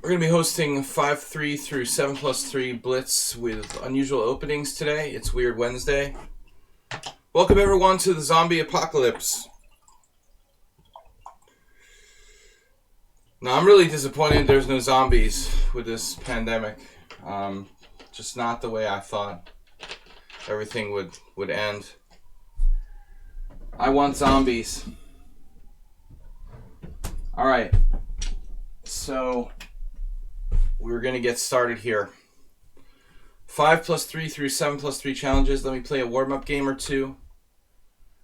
We're going to be hosting 5-3 through 7+3 Blitz with unusual openings today. It's Weird Wednesday. Welcome everyone to the zombie apocalypse. Now I'm really disappointed there's no zombies with this pandemic. Just not the way I thought everything would end. I want zombies. Alright, so we're going to get started here. 5+3 through 7+3 challenges. Let me play a warm-up game or two.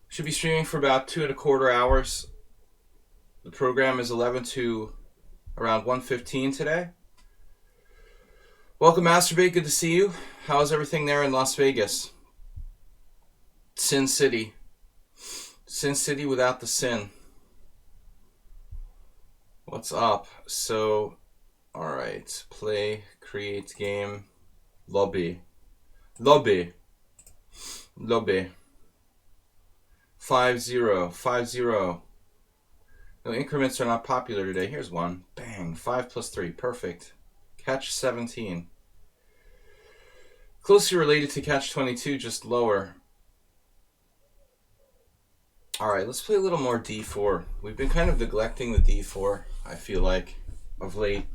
Should be streaming for about 2.25 hours. The program is 11 to around 1:15 today. Welcome, Masturbate. Good to see you. How's everything there in Las Vegas? Sin City. Sin City without the sin. What's up? So, alright. Play, create game, lobby. 5-0. 5-0. No, increments are not popular today. Here's one. Bang. 5+3. Perfect. Catch 17. Closely related to catch 22, just lower. Alright, let's play a little more d4. We've been kind of neglecting the d4, I feel like, of late.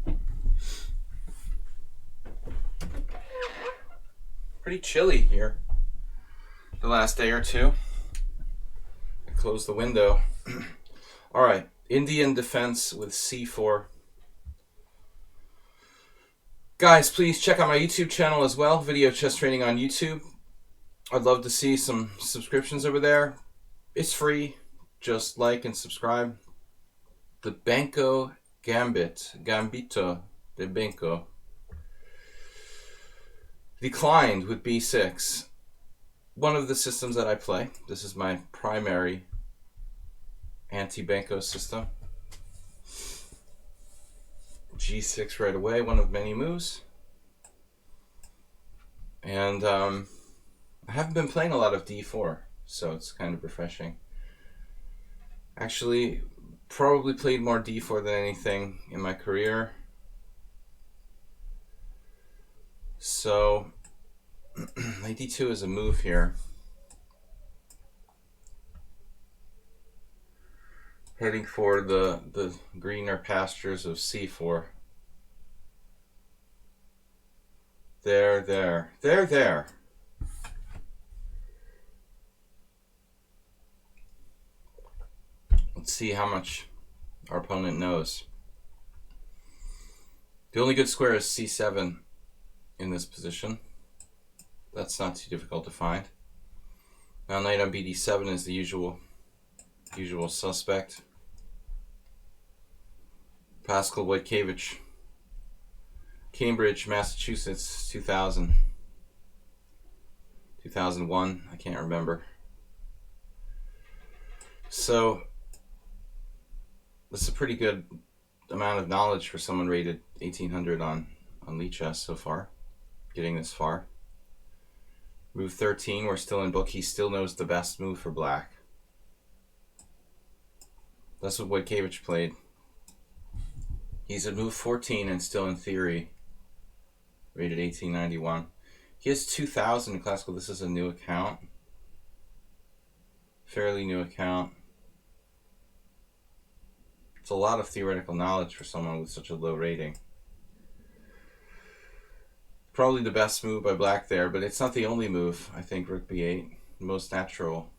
Pretty chilly here the last day or two. I closed the window. Alright, Indian defense with c4. Guys, please check out my YouTube channel as well. Video chess training on YouTube. I'd love to see some subscriptions over there. It's free. Just like and subscribe. The Banco Gambito de Banco. Declined with b6. One of the systems that I play. This is my primary anti-Banco system. g6 right away, one of many moves. And I haven't been playing a lot of d4, so it's kind of refreshing. Actually, probably played more d4 than anything in my career. So, knight d2 is a move here. Heading for the greener pastures of c4. There. Let's see how much our opponent knows. The only good square is c7 in this position. That's not too difficult to find. Now knight on bd7 is the usual suspect. Paschall Wojtkiewicz, Cambridge, Massachusetts, 2001, I can't remember. So that's a pretty good amount of knowledge for someone rated 1800 on lichess so far, getting this far. Move 13, we're still in book. He still knows the best move for black. That's what Wojtkiewicz played. He's at move 14 and still in theory rated 1891. He has 2000 in classical. This is a new account. Fairly new account. It's a lot of theoretical knowledge for someone with such a low rating. Probably the best move by black there, but it's not the only move. I think rook b8, the most natural.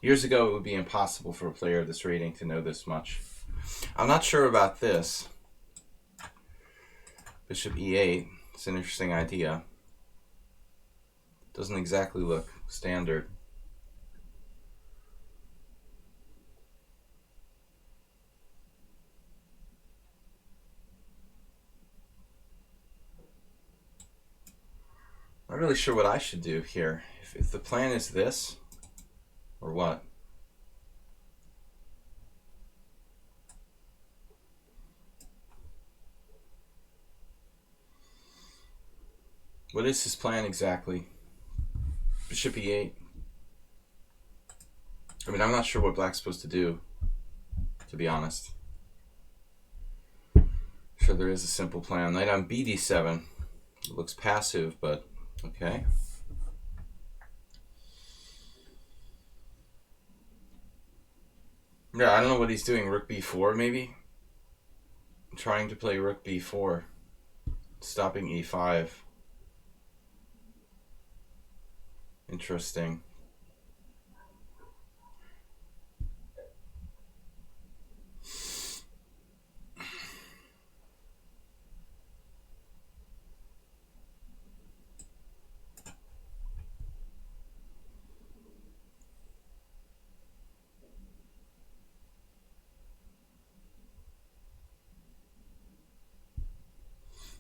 Years ago, it would be impossible for a player of this rating to know this much. I'm not sure about this. Bishop e8. It's an interesting idea. Doesn't exactly look standard. I'm not really sure what I should do here. If the plan is this, or what? What is his plan exactly? Bishop e8. I mean, I'm not sure what black's supposed to do, to be honest. Sure, there is a simple plan. Knight on bd7. It looks passive, but okay. Yeah, I don't know what he's doing. Rook b4, maybe? Trying to play rook b4. Stopping e5. Interesting.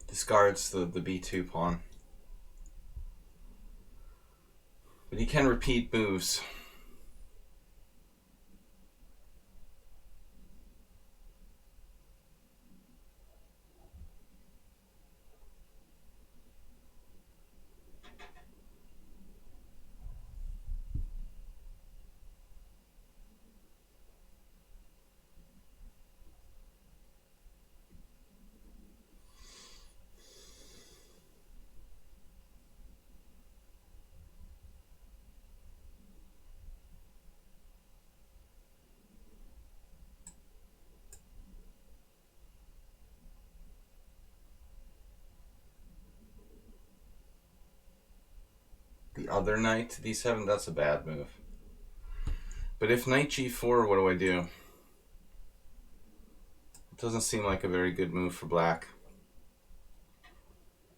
Discards the b2 pawn. But he can repeat moves. The other knight to d7, that's a bad move. But if knight g4, what do I do? It doesn't seem like a very good move for black.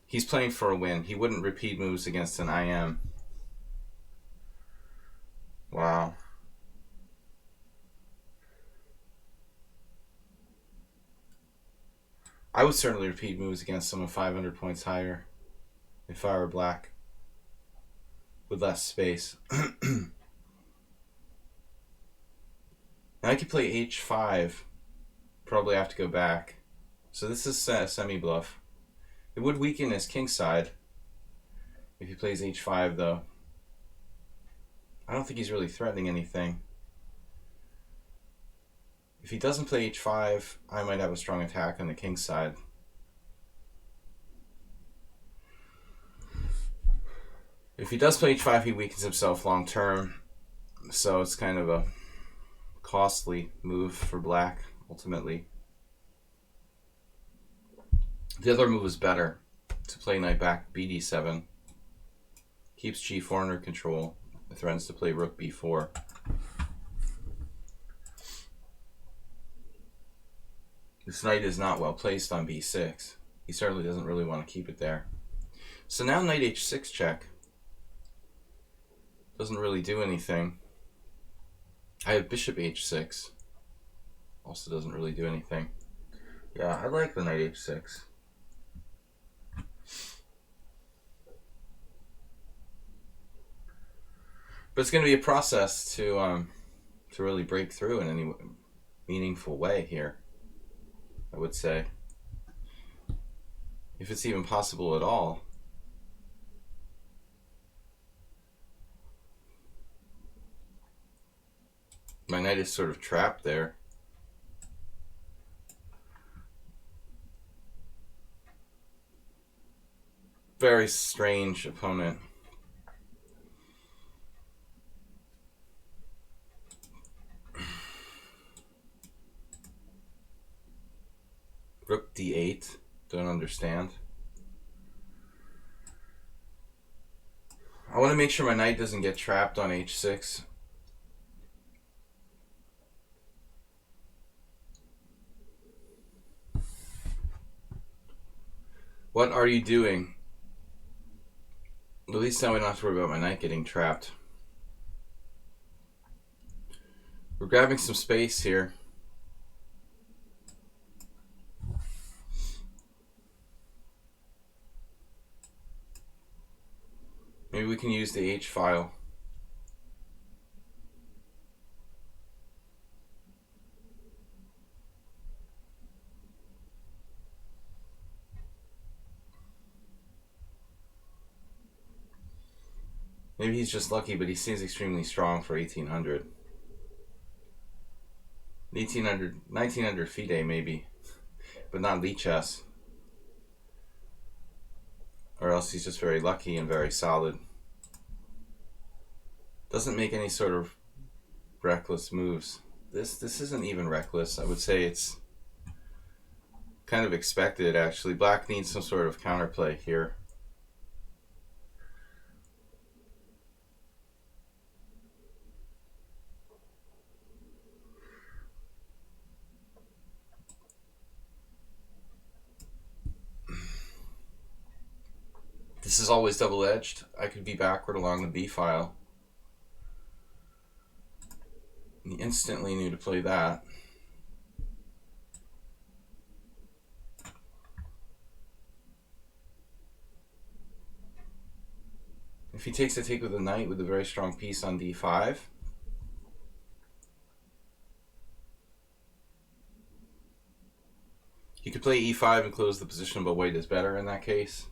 He's playing for a win. He wouldn't repeat moves against an IM. Wow. I would certainly repeat moves against someone 500 points higher if I were black, with less space. Now I could play h5. Probably have to go back. So this is semi-bluff. It would weaken his king side if he plays h5, though. I don't think he's really threatening anything. If he doesn't play h5, I might have a strong attack on the king side. If he does play h5, he weakens himself long term. So it's kind of a costly move for black, ultimately. The other move is better, to play knight back bd7. Keeps g4 under control. It threatens to play rook b4. This knight is not well placed on b6. He certainly doesn't really want to keep it there. So now knight h6 check. Doesn't really do anything. I have bishop h6. Also doesn't really do anything. Yeah, I like the knight h6. But it's going to be a process to really break through in any meaningful way here, I would say. If it's even possible at all. My knight is sort of trapped there. Very strange opponent. Rook d8. Don't understand. I want to make sure my knight doesn't get trapped on h6. What are you doing? At least now we don't have to worry about my knight getting trapped. We're grabbing some space here. Maybe we can use the H file. Maybe he's just lucky, but he seems extremely strong for 1800. 1900 FIDE maybe, but not lichess. Or else he's just very lucky and very solid. Doesn't make any sort of reckless moves. This isn't even reckless. I would say it's kind of expected, actually. Black needs some sort of counterplay here. This is always double-edged. I could be backward along the B file. He instantly knew to play that. If he takes a take with a knight with a very strong piece on D5, he could play E5 and close the position, but white is better in that case.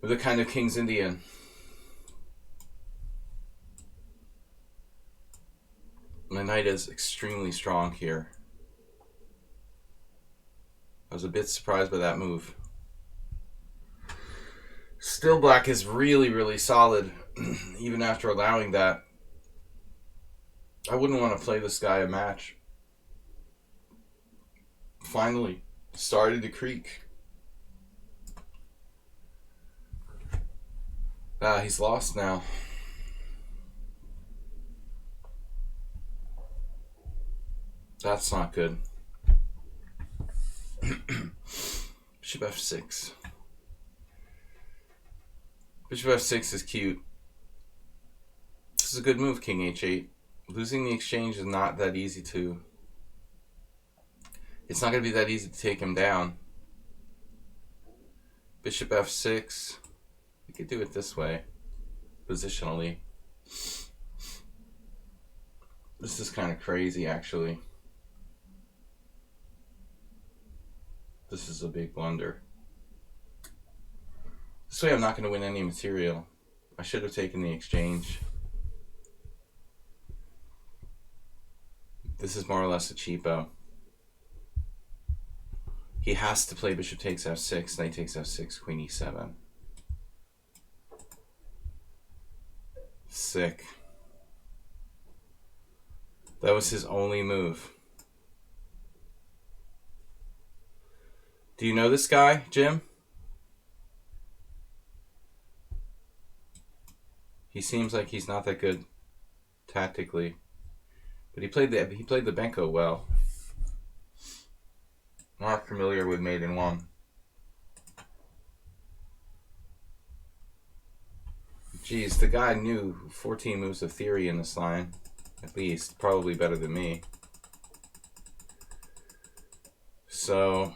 With a kind of King's Indian. My knight is extremely strong here. I was a bit surprised by that move. Still, black is really, really solid, even after allowing that. I wouldn't want to play this guy a match. Finally started to creak. He's lost now. That's not good. Bishop f6. Bishop f6 is cute. This is a good move, king h8. Losing the exchange is not that easy to... It's not going to be that easy to take him down. Bishop f6. We could do it this way, positionally. This is kind of crazy, actually. This is a big blunder. This way I'm not going to win any material. I should have taken the exchange. This is more or less a cheapo. He has to play bishop takes f6, knight takes f6, queen e7. Sick. That was his only move. Do you know this guy, Jim? He seems like he's not that good tactically, but he played the Benko well. I'm not familiar with Mate in One. Geez, the guy knew 14 moves of theory in this line, at least, probably better than me. So,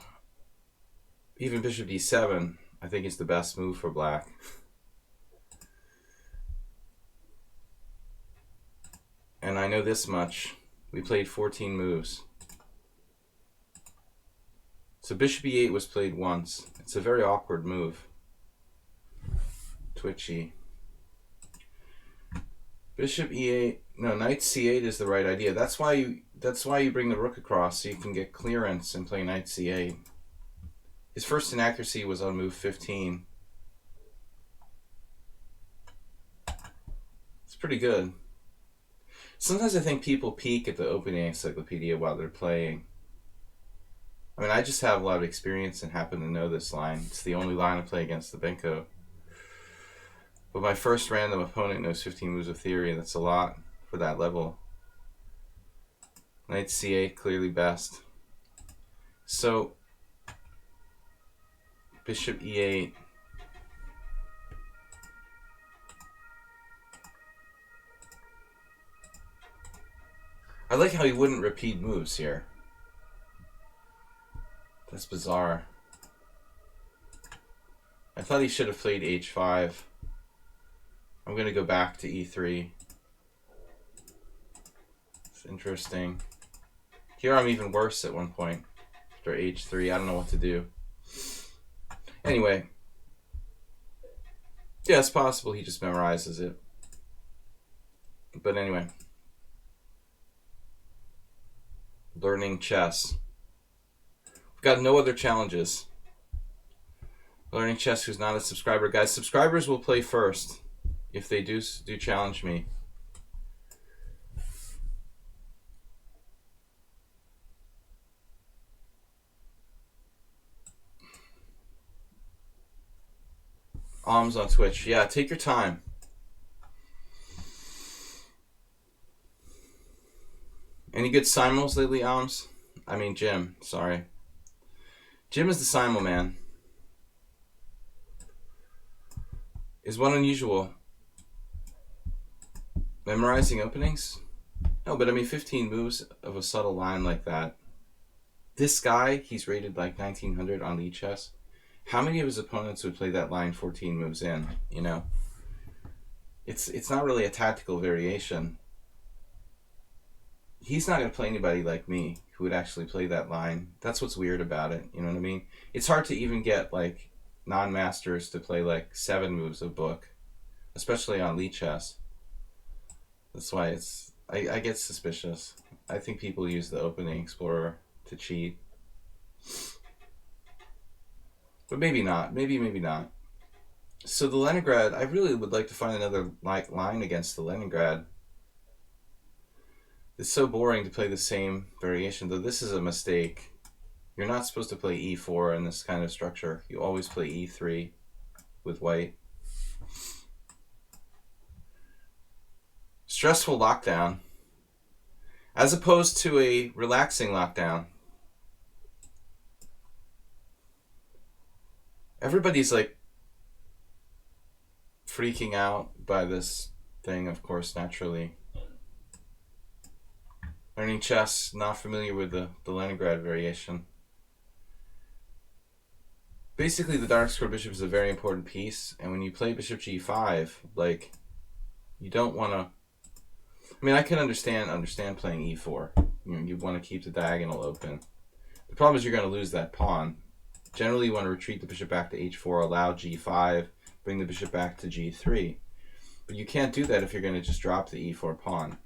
even bishop d7, I think is the best move for black. And I know this much. We played 14 moves. So bishop e8 was played once. It's a very awkward move. Twitchy. Bishop e8. No, knight c8 is the right idea. That's why you bring the rook across, so you can get clearance and play knight c8. His first inaccuracy was on move 15. It's pretty good. Sometimes I think people peek at the opening encyclopedia while they're playing. I mean, I just have a lot of experience and happen to know this line. It's the only line I play against the Benko. But my first random opponent knows 15 moves of theory, and that's a lot for that level. Knight c8, clearly best. So, bishop e8. I like how he wouldn't repeat moves here. That's bizarre. I thought he should have played h5. I'm going to go back to e3. It's interesting. Here I'm even worse at one point. After h3, I don't know what to do. Anyway. Yeah, it's possible he just memorizes it. But anyway. Learning chess. We've got no other challenges. Learning chess, who's not a subscriber. Guys, subscribers will play first if they do challenge me. Alms on Twitch. Yeah, take your time. Any good simul's lately, Alms? I mean, Jim. Sorry. Jim is the simul man. Is one unusual? Memorizing openings? No, but I mean, 15 moves of a subtle line like that. This guy, he's rated like 1900 on lichess. How many of his opponents would play that line 14 moves in? You know, it's not really a tactical variation. He's not going to play anybody like me who would actually play that line. That's what's weird about it. You know what I mean? It's hard to even get like non-masters to play like 7 moves of book, especially on lichess. That's why I get suspicious. I think people use the opening explorer to cheat. But maybe not. Maybe not. So the Leningrad, I really would like to find another line against the Leningrad. It's so boring to play the same variation, though this is a mistake. You're not supposed to play e4 in this kind of structure. You always play e3 with white. Stressful lockdown. As opposed to a relaxing lockdown. Everybody's like freaking out by this thing, of course, naturally. Learning chess, not familiar with the Leningrad variation. Basically, the dark square bishop is a very important piece, and when you play bishop g5, like, you don't want to... I mean, I can understand playing e4. You know, you want to keep the diagonal open. The problem is you're going to lose that pawn. Generally, you want to retreat the bishop back to h4, allow g5, bring the bishop back to g3. But you can't do that if you're going to just drop the e4 pawn.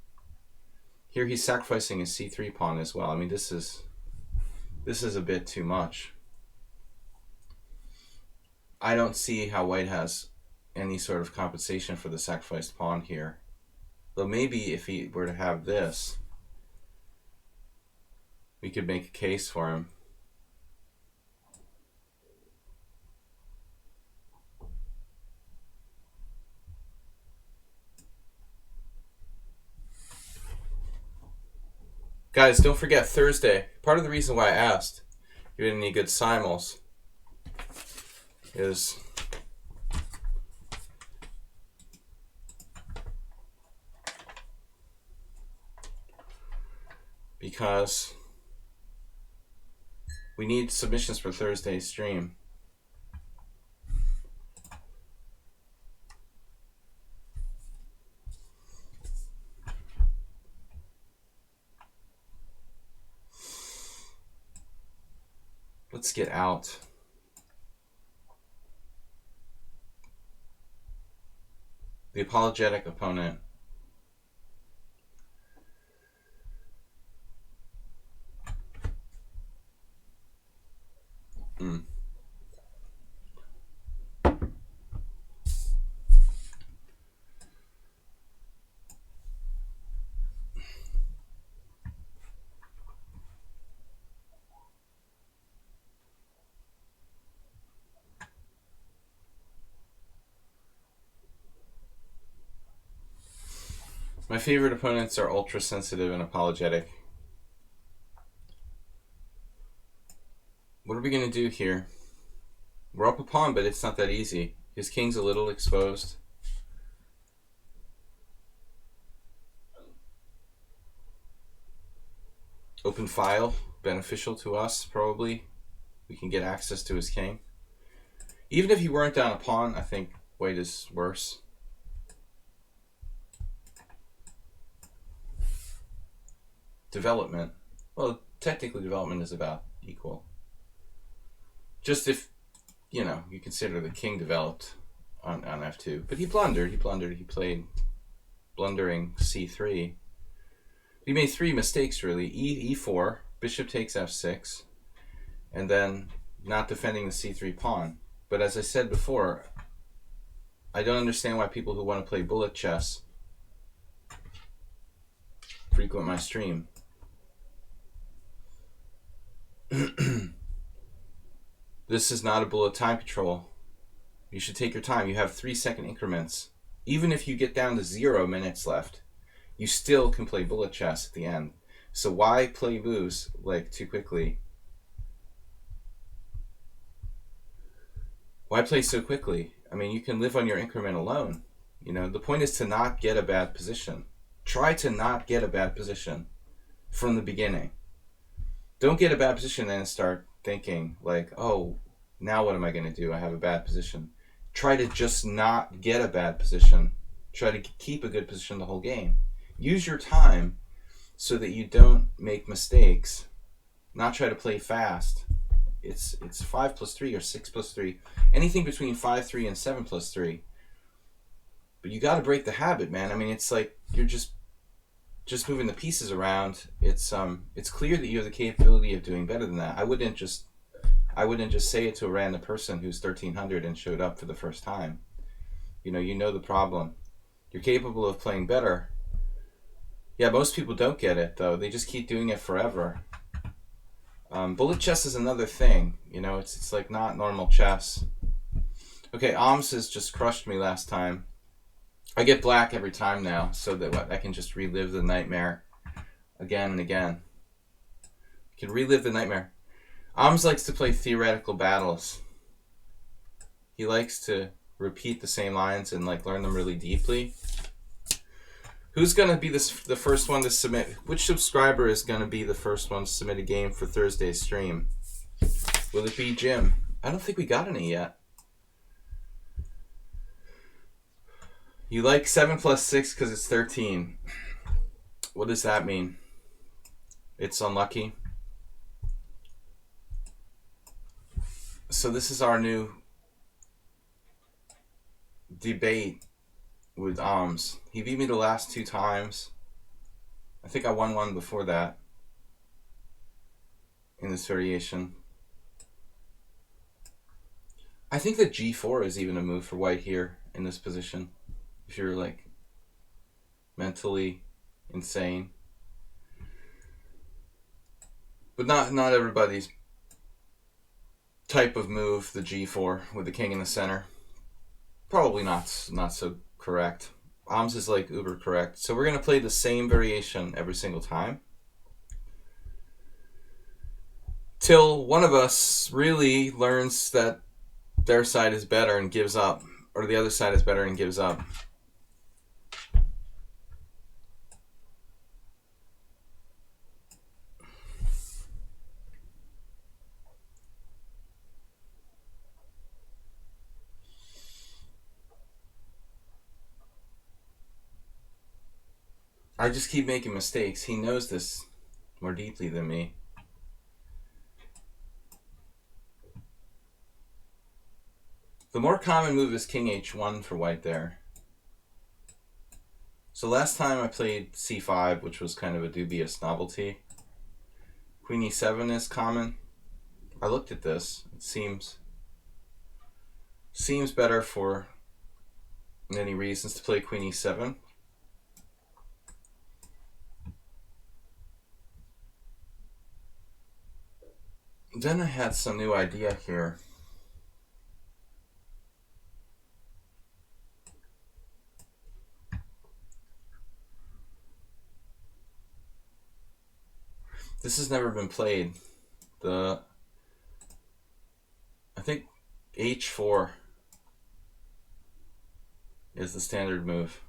Here he's sacrificing his c3 pawn as well. I mean, this is a bit too much. I don't see how white has any sort of compensation for the sacrificed pawn here. Though maybe if he were to have this, we could make a case for him. Guys, don't forget Thursday. Part of the reason why I asked if you had any good simuls is because we need submissions for Thursday's stream. Let's get out. The apologetic opponent. My favorite opponents are ultra sensitive and apologetic. What are we going to do here? We're up a pawn, but it's not that easy. His king's a little exposed. Open file, beneficial to us, probably. We can get access to his king. Even if he weren't down a pawn, I think white is worse. Development. Well, technically development is about equal. Just if, you know, you consider the king developed on f2. But he blundered. He played blundering c3. You made 3 mistakes, really. E4, bishop takes f6, and then not defending the c3 pawn. But as I said before, I don't understand why people who want to play bullet chess frequent my stream. This is not a bullet time control. You should take your time. You have 3-second increments. Even if you get down to 0 minutes left, you still can play bullet chess at the end. So why play moves like too quickly? Why play so quickly? I mean, you can live on your increment alone. You know, the point is to not get a bad position. Try to not get a bad position from the beginning. Don't get a bad position and start thinking like, oh, now what am I going to do? I have a bad position. Try to just not get a bad position. Try to keep a good position the whole game. Use your time so that you don't make mistakes. Not try to play fast. It's 5 plus 3 or 6 plus 3. Anything between 5, 3, and 7 plus 3. But you got to break the habit, man. I mean, it's like you're just moving the pieces around. It's clear that you have the capability of doing better than that. I wouldn't just say it to a random person who's 1300 and showed up for the first time. You know the problem. You're capable of playing better. Yeah, most people don't get it though. They just keep doing it forever. Bullet chess is another thing. You know, it's like not normal chess. Okay, Alms has just crushed me last time. I get black every time now, so that I can just relive the nightmare again and again. I can relive the nightmare. Alms likes to play theoretical battles. He likes to repeat the same lines and like learn them really deeply. Who's going to be the first one to submit? Which subscriber is going to be the first one to submit a game for Thursday's stream? Will it be Jim? I don't think we got any yet. You like 7 plus 6 because it's 13. What does that mean? It's unlucky. So this is our new debate with Alms. He beat me the last 2 times. I think I won one before that in this variation. I think that g4 is even a move for white here in this position. If you're like mentally insane. But not everybody's type of move, the g4 with the king in the center. Probably not so correct. Alms is like uber correct. So we're going to play the same variation every single time. Till one of us really learns that their side is better and gives up. Or the other side is better and gives up. I just keep making mistakes. He knows this more deeply than me. The more common move is king h1 for white there. So last time I played c5, which was kind of a dubious novelty. Queen e7 is common. I looked at this. It seems better for many reasons to play queen e7. Then I had some new idea here. This has never been played. I think h4 is the standard move.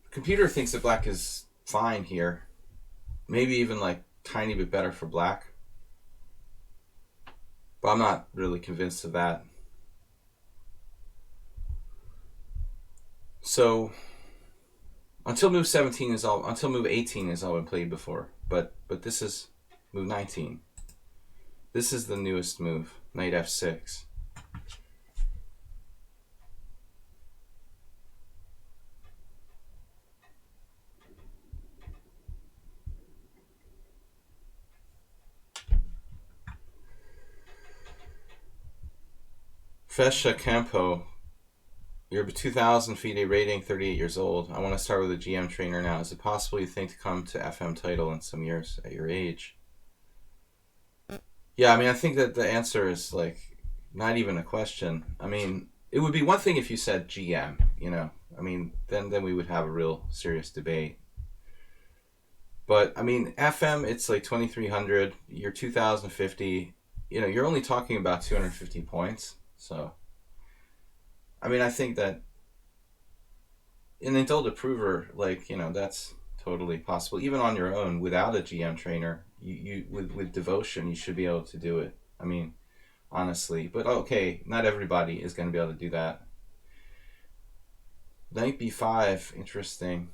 The computer thinks that black is fine here. Maybe even like tiny bit better for black. But I'm not really convinced of that. So until move 18 has all been played before. But this is move 19. This is the newest move, knight f6. Fesha Campo, you're 2,000 FIDE rating, 38 years old. I want to start with a GM trainer now. Is it possible you think to come to FM title in some years at your age? Yeah, I mean, I think that the answer is like not even a question. I mean, it would be one thing if you said GM, you know. I mean, then we would have a real serious debate. But I mean, FM, it's like 2,300. You're 2,050. You know, you're only talking about 250 points. So, I mean, I think that an adult approver, like, you know, that's totally possible. Even on your own, without a GM trainer, you with devotion, you should be able to do it. I mean, honestly. But okay, not everybody is going to be able to do that. Knight b5, interesting.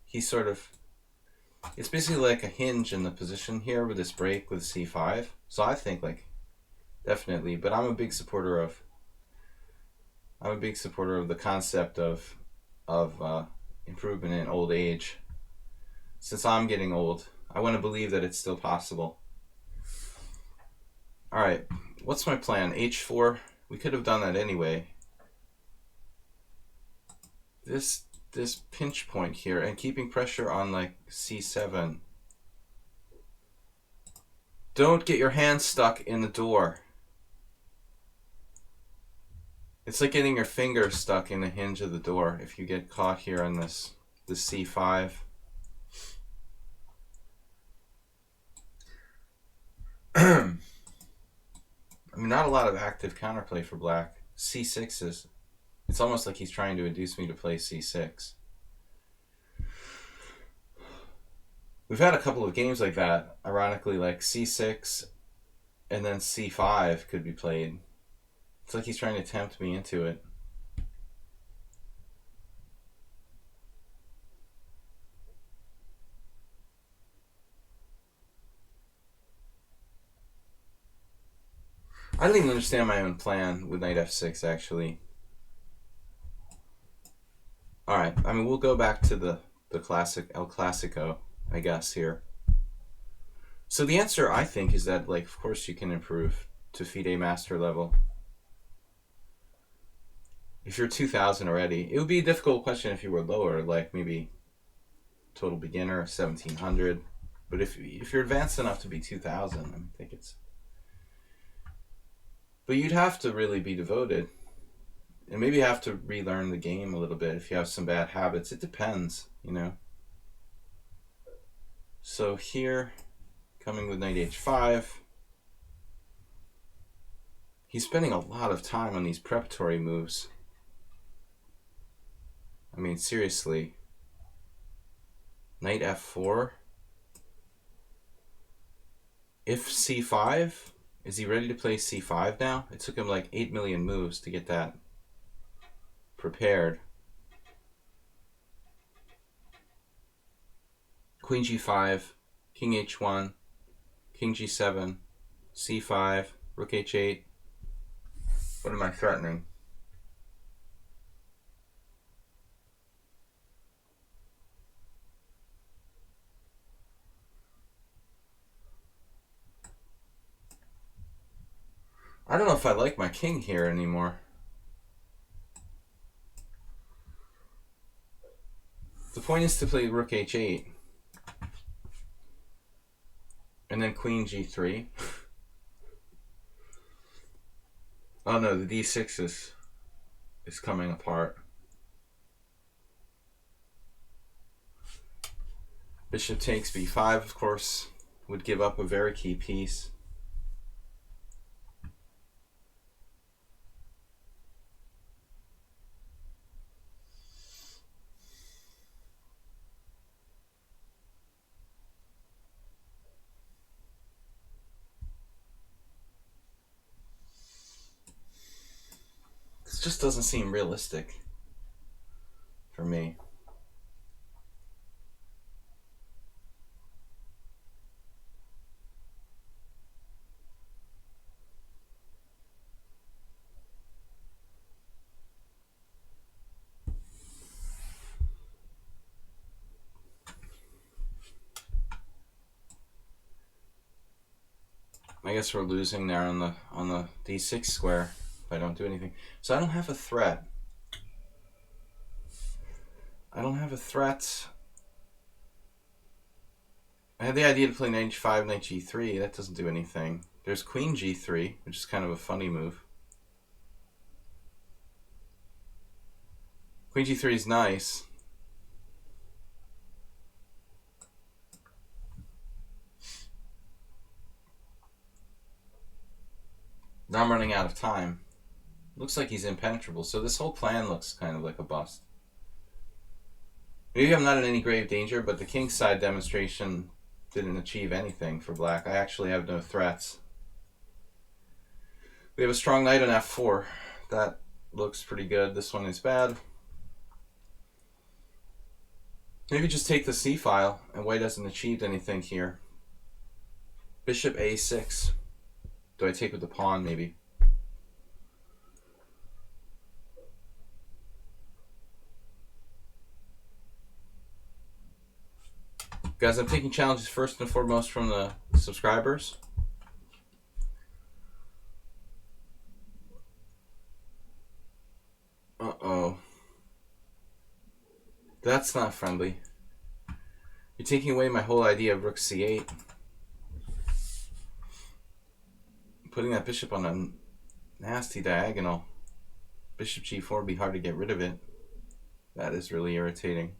He's sort of, it's basically like a hinge in the position here with this break with c5. So I think like definitely, but I'm a big supporter of the concept of improvement in old age. Since I'm getting old, I want to believe that it's still possible. All right, what's my plan? h4. We could have done that anyway. This pinch point here and keeping pressure on like c7. Don't get your hand stuck in the door. It's like getting your finger stuck in the hinge of the door if you get caught here on this c5. I mean, not a lot of active counterplay for black. c6 is, it's almost like he's trying to induce me to play c6. We've had a couple of games like that, ironically, like c6 and then c5 could be played. It's like he's trying to tempt me into it. I don't even understand my own plan with knight f6, actually. Alright, I mean, we'll go back to the classic El Clasico, I guess, here. So the answer, I think, is that, like, of course you can improve to FIDE master level. If you're 2,000 already, it would be a difficult question if you were lower, like maybe total beginner, 1,700. But if you're advanced enough to be 2,000, I think it's... But you'd have to really be devoted. And maybe you have to relearn the game a little bit if you have some bad habits. It depends, you know. So here, coming with knight h5. He's spending a lot of time on these preparatory moves. I mean, seriously. Knight f4. If c5, is he ready to play c5 now? It took him like 8 million moves to get that prepared. Queen g5, king h1, king g7, c5, rook h8. What am I threatening? I don't know if I like my king here anymore. The point is to play rook h8. And then queen g3. Oh no, the d6 is coming apart. Bishop takes b5, of course, would give up a very key piece. This just doesn't seem realistic for me. I guess we're losing there on the d6 square if I don't do anything. So I don't have a threat. I don't have a threat. I had the idea to play knight h5, knight g3. That doesn't do anything. There's queen g3, which is kind of a funny move. Queen g3 is nice. Now I'm running out of time. Looks like he's impenetrable, so this whole plan looks kind of like a bust. Maybe I'm not in any grave danger, but the kingside demonstration didn't achieve anything for black. I actually have no threats. We have a strong knight on f4. That looks pretty good. This one is bad. Maybe just take the c file, and white hasn't achieved anything here. Bishop a6. Do I take with the pawn, maybe? Guys, I'm taking challenges first and foremost from the subscribers. Uh-oh. That's not friendly. You're taking away my whole idea of rook c8. Putting that bishop on a nasty diagonal. Bishop g4 would be hard to get rid of it. That is really irritating.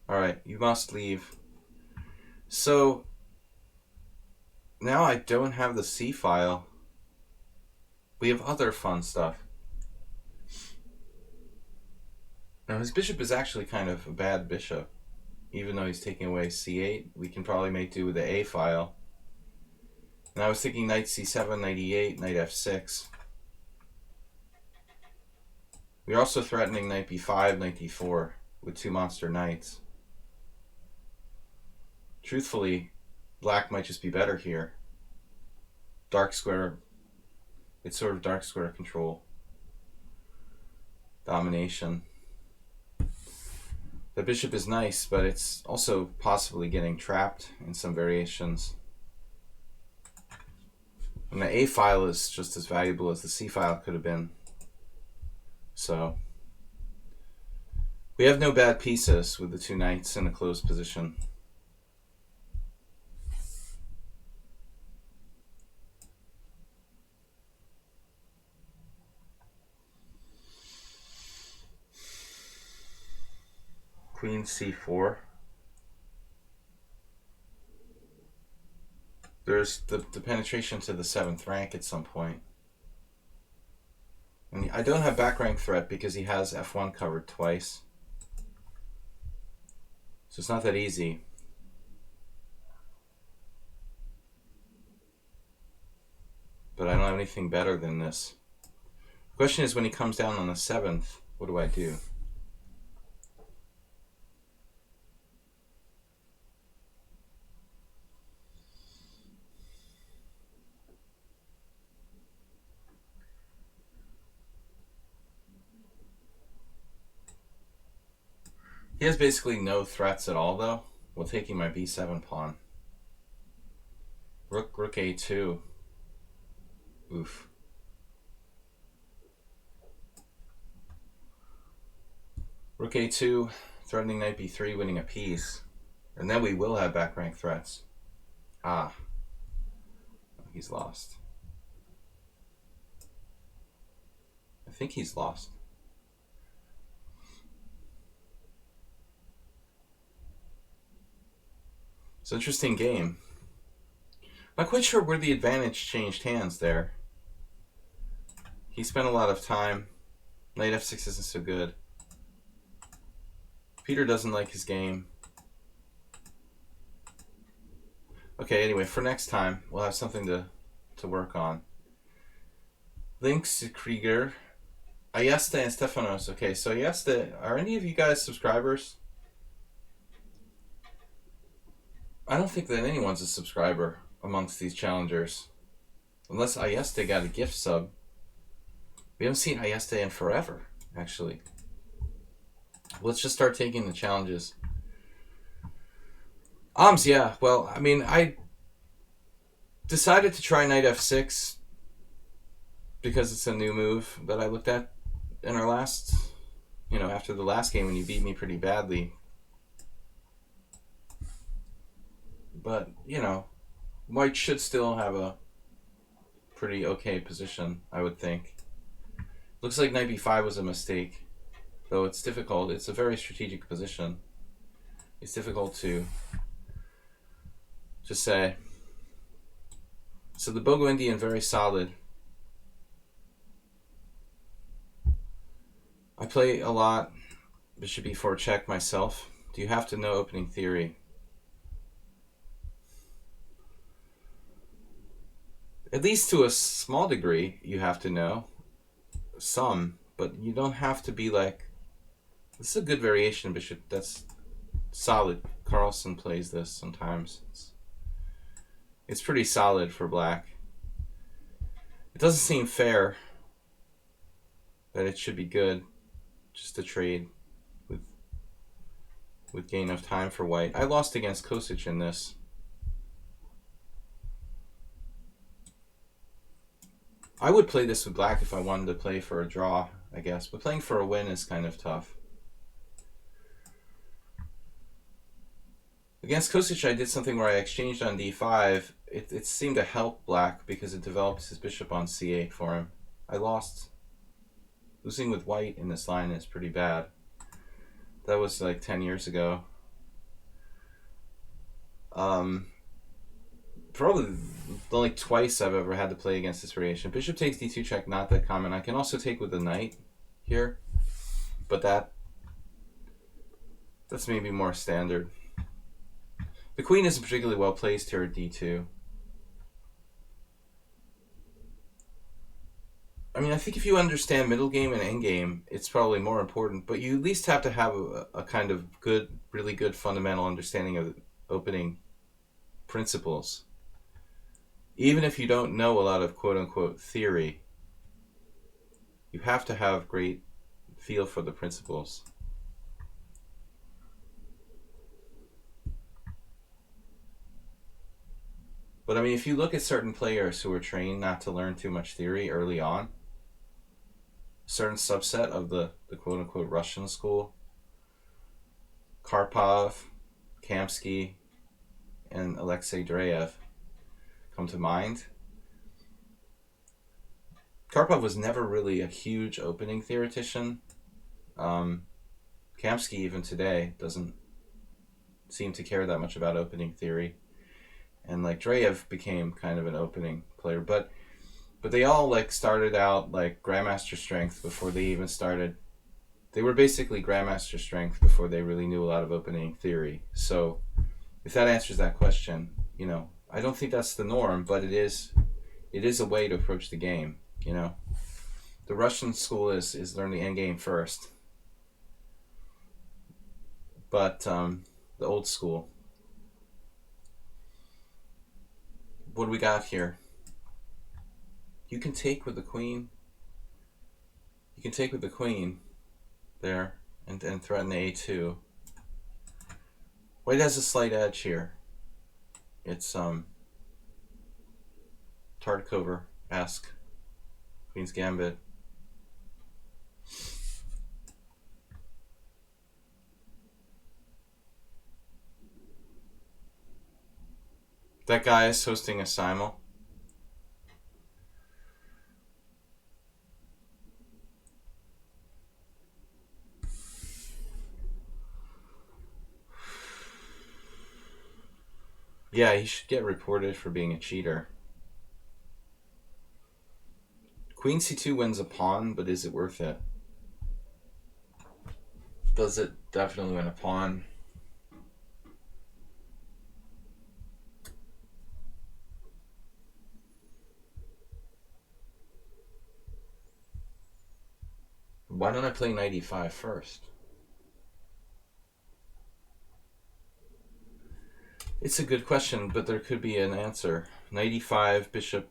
Alright, you must leave. So, now I don't have the c file. We have other fun stuff. Now his bishop is actually kind of a bad bishop. Even though he's taking away c8, we can probably make do with the a file. And I was thinking knight c7, knight e8, knight f6. We're also threatening knight b5, knight d4 with two monster knights. Truthfully, black might just be better here. Dark square, it's sort of dark square control. Domination. The bishop is nice, but it's also possibly getting trapped in some variations. And the A file is just as valuable as the C file could have been. So we have no bad pieces with the two knights in a closed position. Queen c4. There's the penetration to the 7th rank at some point. And I don't have back rank threat because he has f1 covered twice. So it's not that easy. But I don't have anything better than this. The question is, when he comes down on the 7th, what do I do? He has basically no threats at all, though, while taking my b7 pawn. Rook a2. Oof. Rook a2, threatening knight b3, winning a piece. And then we will have back rank threats. Ah. He's lost. I think he's lost. It's an interesting game. Not quite sure where the advantage changed hands there. He spent a lot of time. Knight f6 isn't so good. Peter doesn't like his game. Okay, anyway, for next time, we'll have something to work on. Links to Krieger. Ayesta and Stefanos. Okay, so Ayesta, are any of you guys subscribers? I don't think that anyone's a subscriber amongst these challengers. Unless Ayesta got a gift sub. We haven't seen Ayesta in forever, actually. Let's just start taking the challenges. Yeah. Well, I mean, Decided to try knight f6 because it's a new move that I looked at in our last, after the last game when you beat me pretty badly. But, white should still have a pretty okay position, I would think. Looks like knight b5 was a mistake, though it's difficult. It's a very strategic position. It's difficult to say. So the Bogo Indian, very solid. I play a lot bishop e4 check myself. Do you have to know opening theory? At least to a small degree, you have to know some, but you don't have to be like, this is a good variation bishop. That's solid. Carlsen plays this sometimes. It's pretty solid for black. It doesn't seem fair that it should be good just to trade with gain of time for white. I lost against Kosic in this. I would play this with black if I wanted to play for a draw, I guess. But playing for a win is kind of tough. Against Kosic, I did something where I exchanged on d5. It seemed to help black because it develops his bishop on c8 for him. I lost. Losing with white in this line is pretty bad. That was like 10 years ago. Probably only twice I've ever had to play against this variation. Bishop takes d2 check, not that common. I can also take with the knight here, but that's maybe more standard. The queen isn't particularly well placed here at d2. I mean, I think if you understand middle game and end game, it's probably more important, but you at least have to have a kind of really good fundamental understanding of opening principles. Even if you don't know a lot of quote-unquote theory, you have to have great feel for the principles. But I mean, if you look at certain players who are trained not to learn too much theory early on, a certain subset of the quote-unquote Russian school, Karpov, Kamsky, and Alexei Dreyev come to mind. Karpov was never really a huge opening theoretician. Kamsky, even today, doesn't seem to care that much about opening theory. And like Dreyev became kind of an opening player, but they all like started out like grandmaster strength before they even started. They were basically grandmaster strength before they really knew a lot of opening theory. So if that answers that question, I don't think that's the norm, but it is a way to approach the game. The Russian school is learn the end game first, but the old school. What do we got here? You can take with the queen. You can take with the queen there and threaten the a2. White has a slight edge here. It's Tartkover-esque. Queen's Gambit. That guy is hosting a simul. Yeah, he should get reported for being a cheater. Queen c2 wins a pawn, but is it worth it? Does it definitely win a pawn? Why don't I play knight e5 first? It's a good question, but there could be an answer. Knight e5, bishop.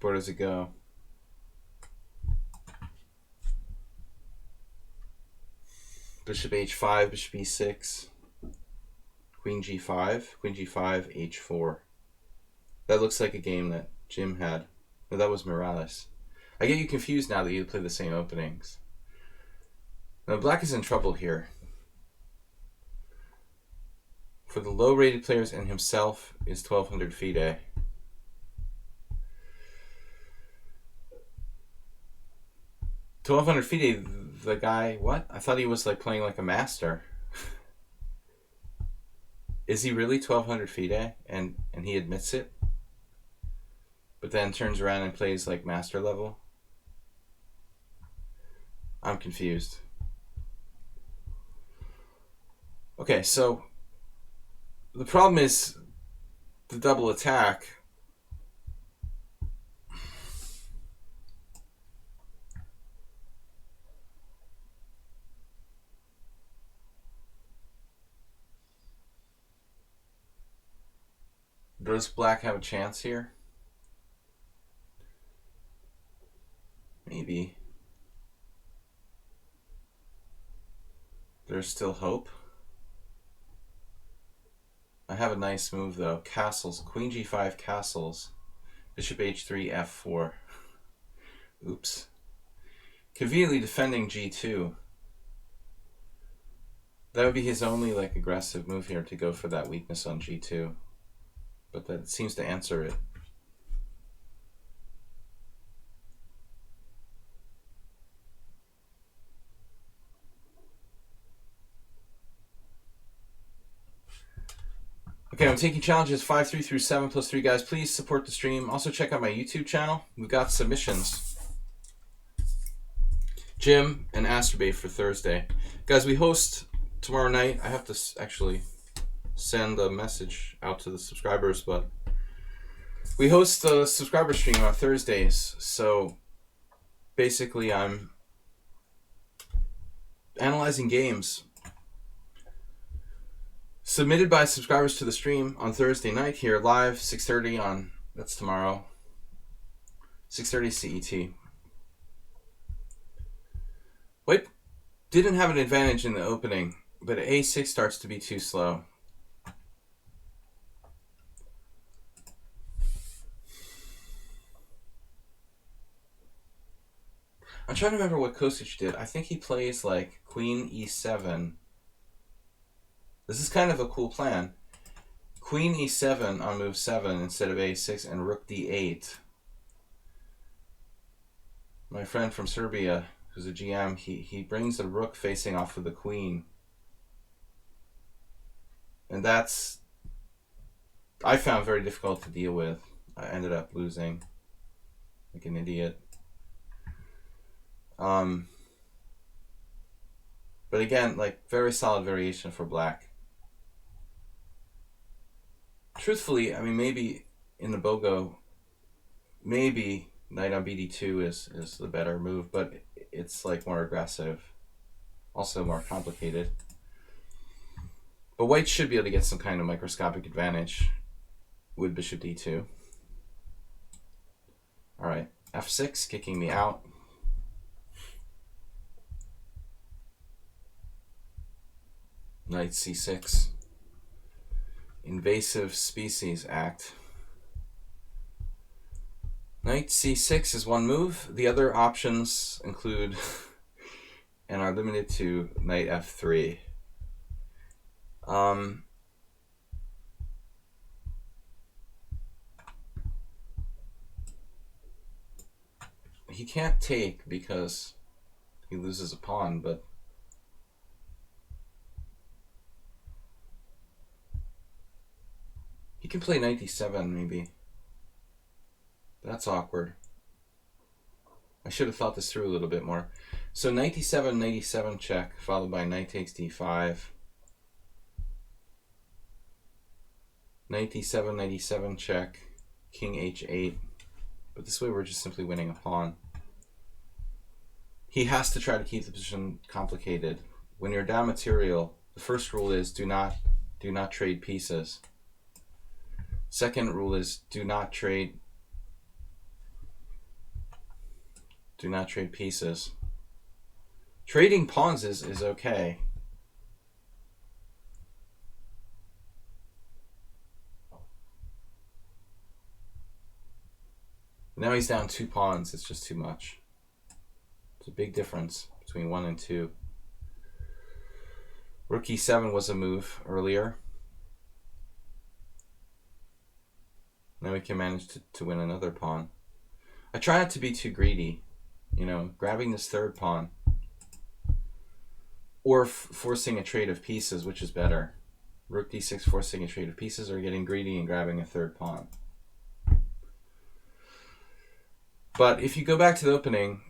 Where does it go? Bishop h5, bishop e6. queen g5, queen g5, h4. That looks like a game that Jim had. No, that was Morales. I get you confused now that you play the same openings. Now, black is in trouble here. For the low-rated players and himself is 1200 FIDE. $1,200 FIDE, the guy, what? I thought he was like playing like a master. Is he really 1200 FIDE and he admits it? But then turns around and plays like master level? I'm confused. Okay, so the problem is the double attack. Does black have a chance here? Maybe. There's still hope. I have a nice move though. Castles. Queen g5 castles. Bishop h3 f4. Oops. Conveniently defending g2. That would be his only like aggressive move here, to go for that weakness on g2. But that seems to answer it. Okay, I'm taking challenges 5-3 through 7 plus 3 guys. Please support the stream. Also check out my YouTube channel. We've got submissions. Jim and Astrobate for Thursday. Guys, we host tomorrow night. I have to actually send a message out to the subscribers, but we host a subscriber stream on Thursdays. So basically I'm analyzing games submitted by subscribers to the stream on Thursday night here live, 6:30 on, that's tomorrow, 6:30 CET. White didn't have an advantage in the opening, but a6 starts to be too slow. I'm trying to remember what Kostic did. I think he plays like queen e7. This is kind of a cool plan. Queen e7 on move 7 instead of a6 and rook d8. My friend from Serbia, who's a GM, he brings the rook facing off of the queen. And that's, I found very difficult to deal with. I ended up losing like an idiot. But again, like very solid variation for black. Truthfully, I mean, maybe in the BOGO, maybe knight on bd2 is the better move, but it's like more aggressive, also more complicated. But white should be able to get some kind of microscopic advantage with bishop d2. All right, f6, kicking me out. Knight c6. Invasive Species Act. Knight c6 is one move. The other options include and are limited to knight f3. He can't take because he loses a pawn, but he can play knight d7 maybe. That's awkward. I should have thought this through a little bit more. So knight d7 check, followed by knight takes d5. Knight d7 check, king h8. But this way we're just simply winning a pawn. He has to try to keep the position complicated. When you're down material, the first rule is do not trade pieces. Second rule is do not trade pieces. Trading pawns is okay. Now he's down 2 pawns. It's just too much. It's a big difference between 1 and 2. Rook e7 was a move earlier. Now we can manage to win another pawn. I try not to be too greedy, you know, grabbing this third pawn. Or forcing a trade of pieces, which is better. Rook d6 forcing a trade of pieces, or getting greedy and grabbing a third pawn. But if you go back to the opening,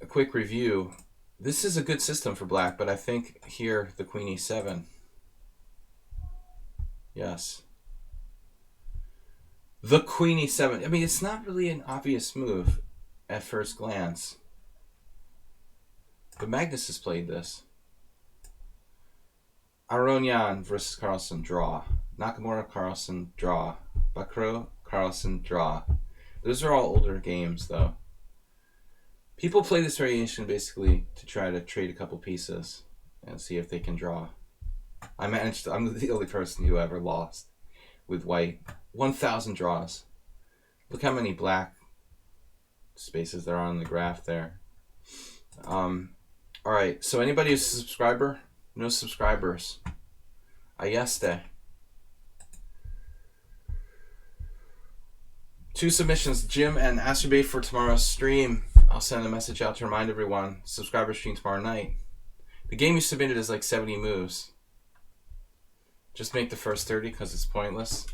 a quick review, this is a good system for black, but I think here the queen e7. Yes. The queen e7. I mean, it's not really an obvious move at first glance. But Magnus has played this. Aronian versus Carlsen, draw. Nakamura, Carlsen, draw. Bakro, Carlsen, draw. Those are all older games, though. People play this variation basically to try to trade a couple pieces and see if they can draw. I'm the only person who ever lost with white. 1,000 draws. Look how many black spaces there are on the graph there. Alright, so anybody who's a subscriber? No subscribers. Ayeste. 2 submissions, Jim and Astrobate for tomorrow's stream. I'll send a message out to remind everyone. Subscriber stream tomorrow night. The game you submitted is like 70 moves. Just make the first 30 because it's pointless.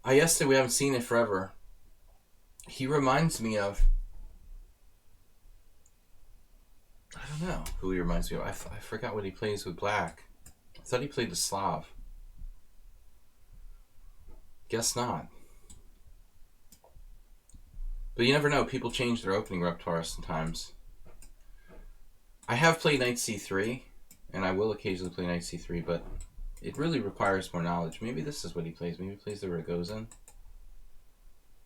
Ayeste, we haven't seen it forever. He reminds me of... I don't know who he reminds me of. I forgot what he plays with black. I thought he played the Slav. Guess not. But you never know. People change their opening repertoire sometimes. I have played knight c3, and I will occasionally play knight c3, but it really requires more knowledge. Maybe this is what he plays. Maybe he plays the Rogozin.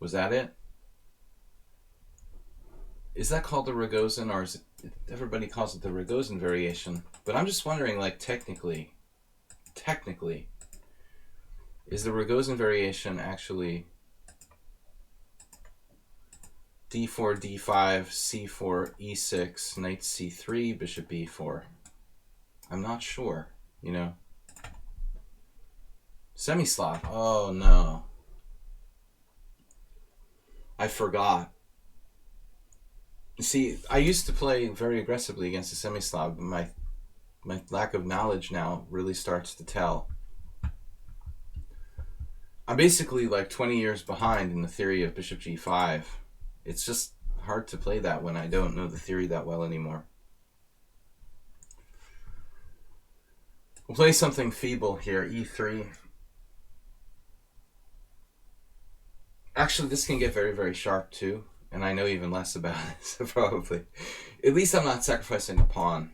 Was that it? Is that called the Rogozin, or is it... Everybody calls it the Rogozin variation. But I'm just wondering, like, technically, is the Rogozin variation actually d4, d5, c4, e6, knight c3, bishop e4? I'm not sure, you know. Semi-Slav. Oh, no. I forgot. See, I used to play very aggressively against the Semi-Slav, but my lack of knowledge now really starts to tell. I'm basically like 20 years behind in the theory of bishop g5. It's just hard to play that when I don't know the theory that well anymore. We'll play something feeble here, e3. Actually, this can get very, very sharp too. And I know even less about it, so probably. At least I'm not sacrificing a pawn.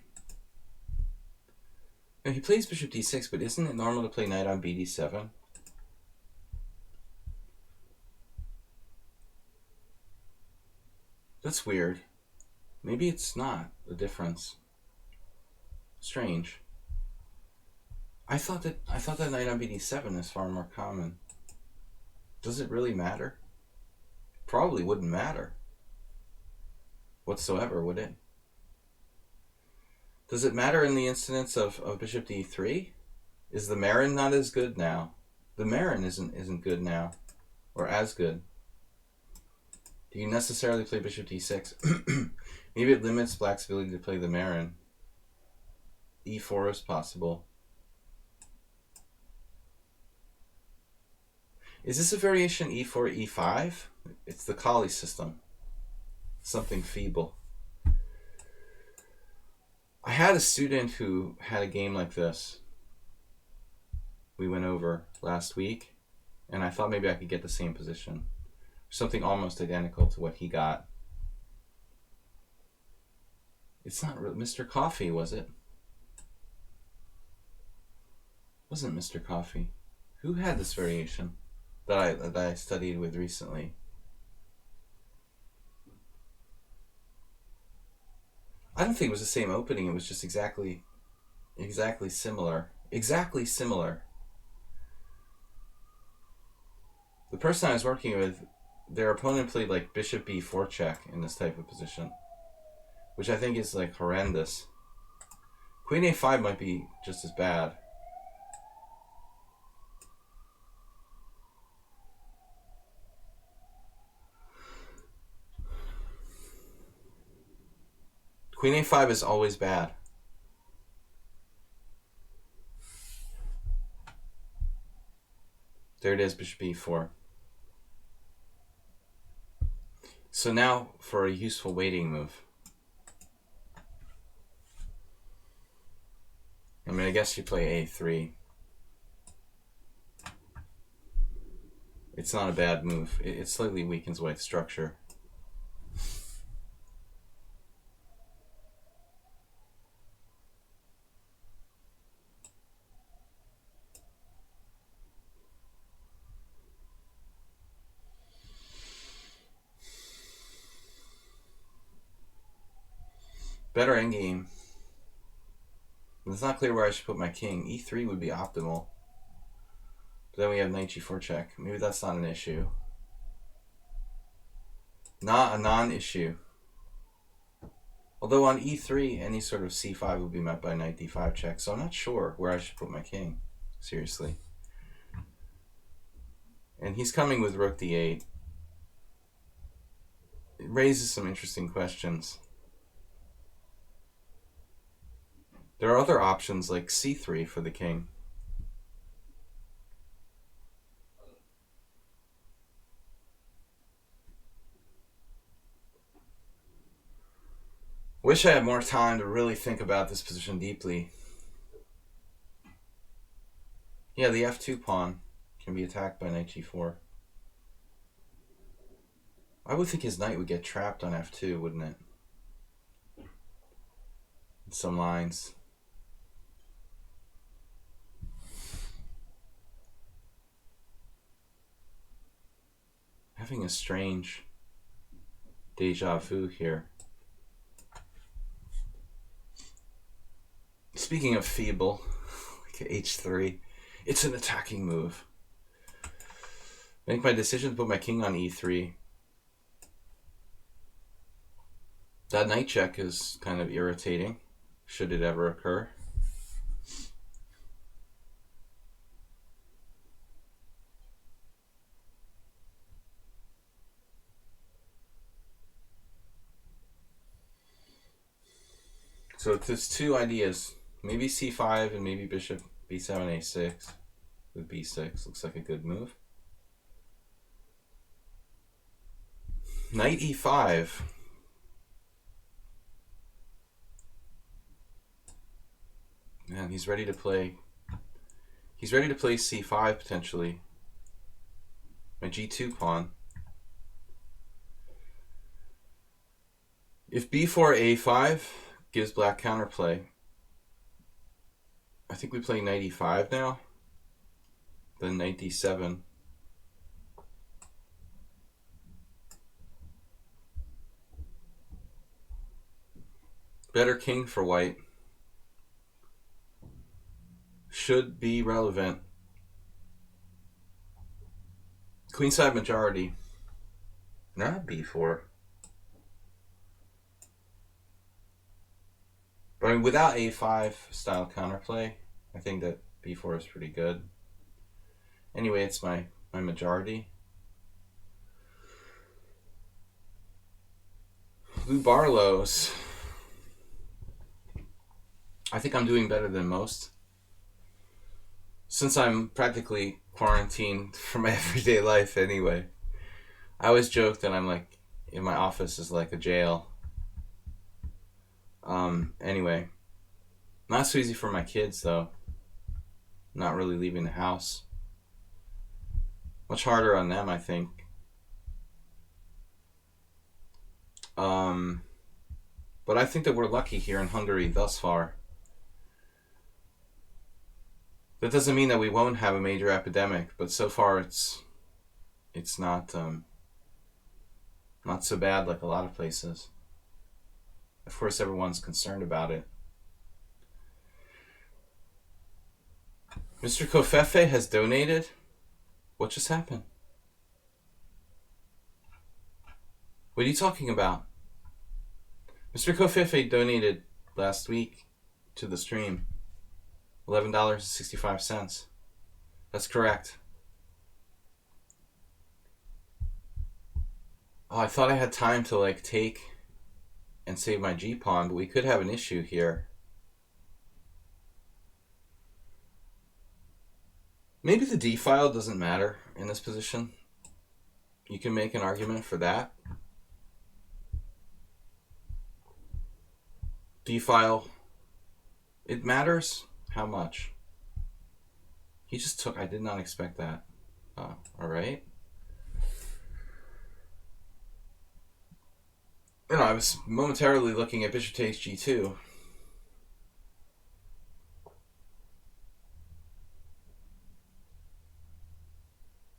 Now, he plays bishop d6, but isn't it normal to play knight on bd7? That's weird. Maybe it's not the difference. Strange. I thought that knight on bd7 is far more common. Does it really matter? Probably wouldn't matter whatsoever, would it? Does it matter in the instance of bishop d3? Is the Marin not as good now? The Marin isn't good now, or as good. Do you necessarily play bishop d6? Maybe it limits black's ability to play the Marin. e4 is possible. Is this a variation e4, e5? It's the Kali system. Something feeble. I had a student who had a game like this. We went over last week, and I thought maybe I could get the same position. Something almost identical to what he got. It's not Mr. Coffee, was it? Wasn't Mr. Coffee. Who had this variation that I studied with recently? I don't think it was the same opening. It was just exactly similar. Exactly similar. The person I was working with, their opponent played like bishop b4 check in this type of position, which I think is like horrendous. Queen a5 might be just as bad. Queen a5 is always bad. There it is, bishop e4. So now for a useful waiting move. I mean, I guess you play a3. It's not a bad move. It slightly weakens white's structure. Better endgame. It's not clear where I should put my king. E3 would be optimal. But then we have knight g4 check. Maybe that's not an issue. Not a non-issue. Although on e3, any sort of c5 would be met by knight d5 check. So I'm not sure where I should put my king. Seriously. And he's coming with rook d8. It raises some interesting questions. There are other options like c3 for the king. Wish I had more time to really think about this position deeply. Yeah, the f2 pawn can be attacked by knight g4. I would think his knight would get trapped on f2, wouldn't it? In some lines. Having a strange deja vu here. Speaking of feeble, like h3, it's an attacking move. Make my decision to put my king on e3. That knight check is kind of irritating, should it ever occur. So there's two ideas. Maybe c5 and maybe bishop b7, a6 with b6. Looks like a good move. Knight e5. Man, he's ready to play. He's ready to play c5 potentially. My g2 pawn. If b4 a5 gives black counterplay, I think we play knight e5 now. Then knight d7. Better king for white. Should be relevant. Queenside majority. Not b4. But I mean, without a5 style counterplay, I think that b4 is pretty good. Anyway, it's my majority. Lou Barlow's. I think I'm doing better than most. Since I'm practically quarantined from my everyday life anyway. I always joke that I'm like, in my office is like a jail. Anyway. Not so easy for my kids though. Not really leaving the house. Much harder on them, I think. But I think that we're lucky here in Hungary thus far. That doesn't mean that we won't have a major epidemic, but so far it's not so bad like a lot of places. Of course, everyone's concerned about it. Mr. Kofefe has donated. What just happened? What are you talking about? Mr. Kofefe donated last week to the stream. $11.65. That's correct. Oh, I thought I had time to like take and save my G pawn, but we could have an issue here. Maybe the D file doesn't matter in this position. You can make an argument for that. D file, it matters. How much? He just took, I did not expect that. Oh, all right. You know, I was momentarily looking at bishop takes G2.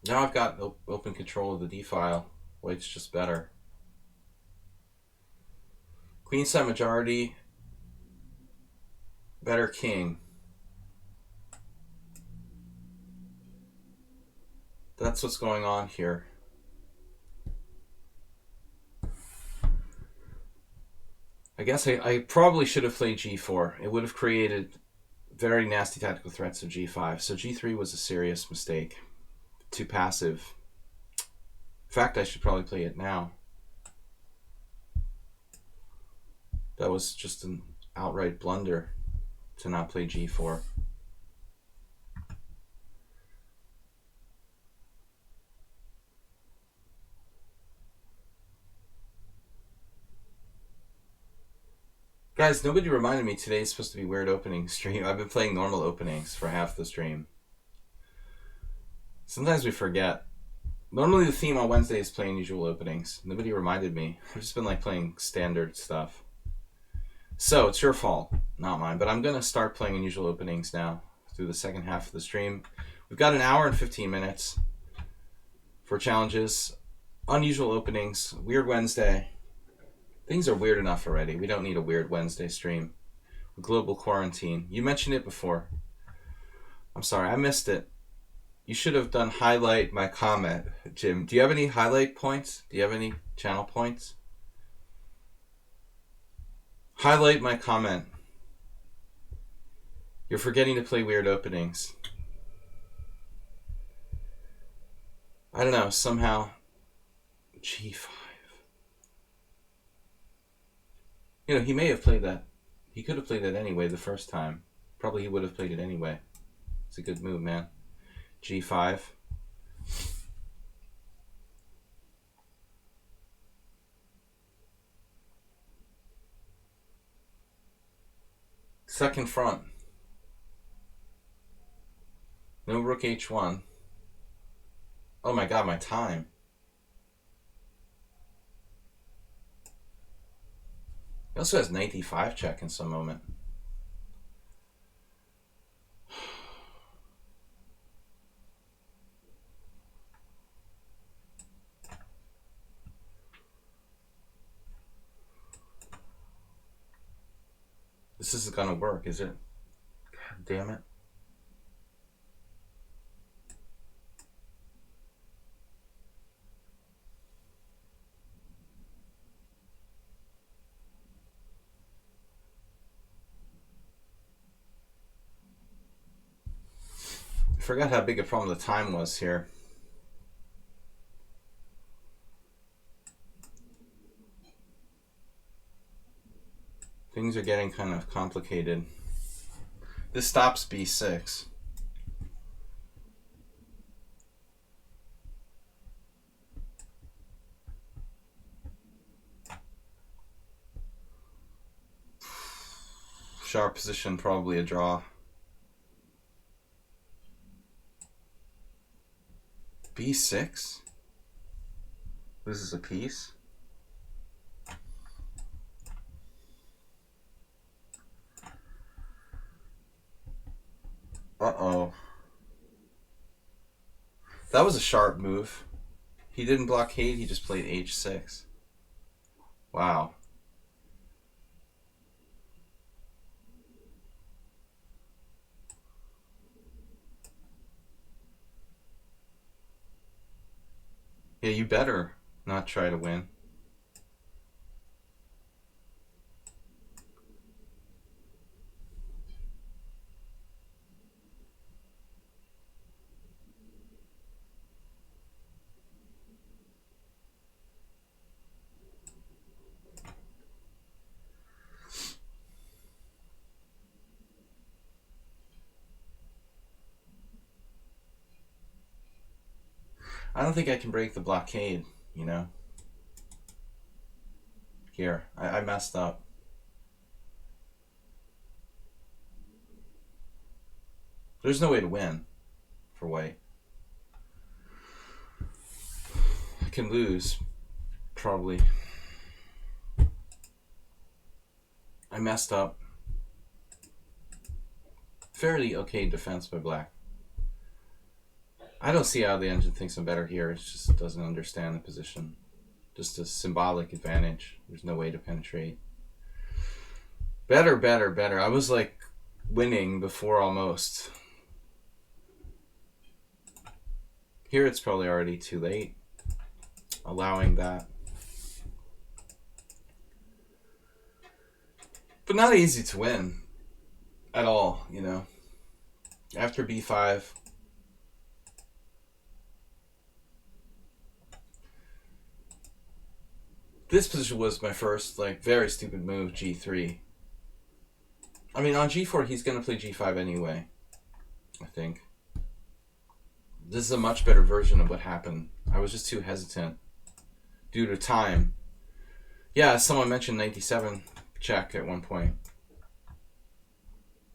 Now I've got open control of the D file. White's just better. Queenside majority, better king. That's what's going on here. I guess I probably should have played G4. It would have created very nasty tactical threats of G5. So G3 was a serious mistake. Too passive. In fact, I should probably play it now. That was just an outright blunder to not play G4. Guys, nobody reminded me today is supposed to be weird opening stream. I've been playing normal openings for half the stream. Sometimes we forget. Normally the theme on Wednesday is playing usual openings. Nobody reminded me. I've just been like playing standard stuff. So it's your fault, not mine. But I'm going to start playing unusual openings now through the second half of the stream. We've got an hour and 15 minutes for challenges. Unusual openings. Weird Wednesday. Things are weird enough already. We don't need a weird Wednesday stream. Global quarantine. You mentioned it before. I'm sorry, I missed it. You should have done highlight my comment, Jim. Do you have any highlight points? Do you have any channel points? Highlight my comment. You're forgetting to play weird openings. I don't know, somehow. G5. You know, he may have played that. He could have played that anyway the first time. Probably he would have played it anyway. It's a good move, man. G5. Second front. No rook H1. Oh my god, my time. He also has knight d5 check in some moment. This isn't gonna work, is it? God damn it. I forgot how big a problem the time was here. Things are getting kind of complicated. This stops b6. Sharp position, probably a draw. b6? Loses a piece. Uh-oh. That was a sharp move. He didn't blockade, he just played h6. Wow. Yeah, you better not try to win. I don't think I can break the blockade, you know. Here, I messed up. There's no way to win for white. I can lose, probably. I messed up. Fairly okay defense by black. I don't see how the engine thinks I'm better here. It just doesn't understand the position. Just a symbolic advantage. There's no way to penetrate. Better, better, better. I was like winning before almost. Here it's probably already too late. Allowing that. But not easy to win at all, you know. After b5. This position was my first, like, very stupid move, g3. I mean, on g4, he's going to play g5 anyway, I think. This is a much better version of what happened. I was just too hesitant due to time. Yeah, someone mentioned 97 check at one point.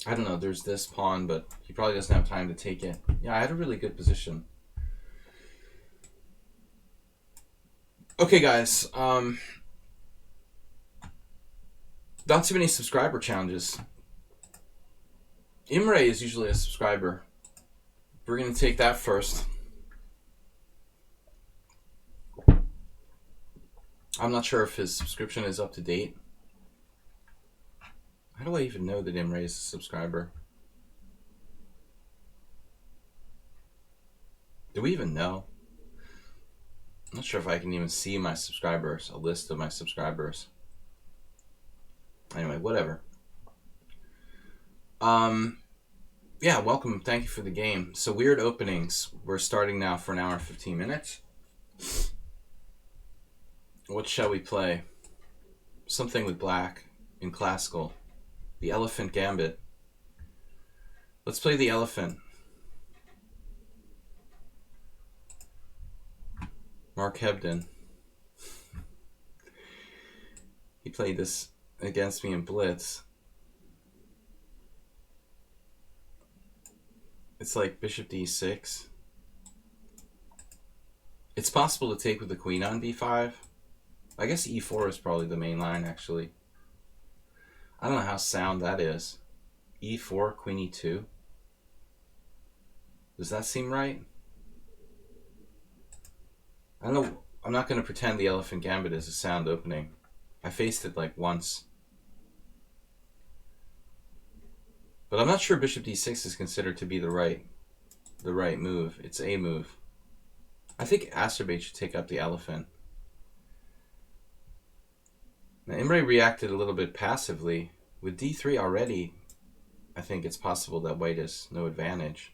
I don't know, there's this pawn, but he probably doesn't have time to take it. Yeah, I had a really good position. Okay, guys. Not too many subscriber challenges. Imre is usually a subscriber. We're going to take that first. I'm not sure if his subscription is up to date. How do I even know that Imre is a subscriber? Do we even know? I'm not sure if I can even see my subscribers, a list of my subscribers. Anyway, whatever. Yeah, welcome. Thank you for the game. So, weird openings. We're starting now for an hour and 15 minutes. What shall we play? Something with black in classical. The Elephant Gambit. Let's play the elephant. Mark Hebden. He played this against me in Blitz. It's like bishop d6. It's possible to take with the queen on b5. I guess e4 is probably the main line, actually. I don't know how sound that is. e4, queen e2. Does that seem right? I don't know. I'm not going to pretend the Elephant Gambit is a sound opening. I faced it like once. But I'm not sure bishop d6 is considered to be the right move. It's a move. I think Asterbate should take up the elephant. Now, Imre reacted a little bit passively. With d3 already, I think it's possible that white has no advantage.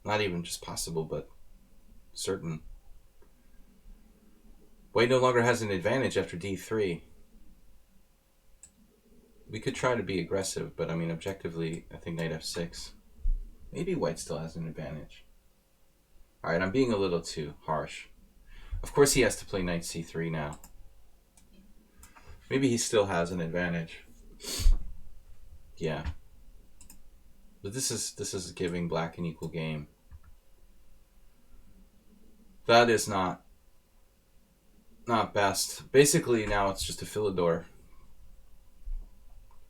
Not even just possible, but certain. White no longer has an advantage after d3. We could try to be aggressive, but I mean, objectively, I think knight f6. Maybe white still has an advantage. Alright, I'm being a little too harsh. Of course he has to play knight c3 now. Maybe he still has an advantage. Yeah. But this is giving black an equal game. That is not best. Basically now it's just a Philidor.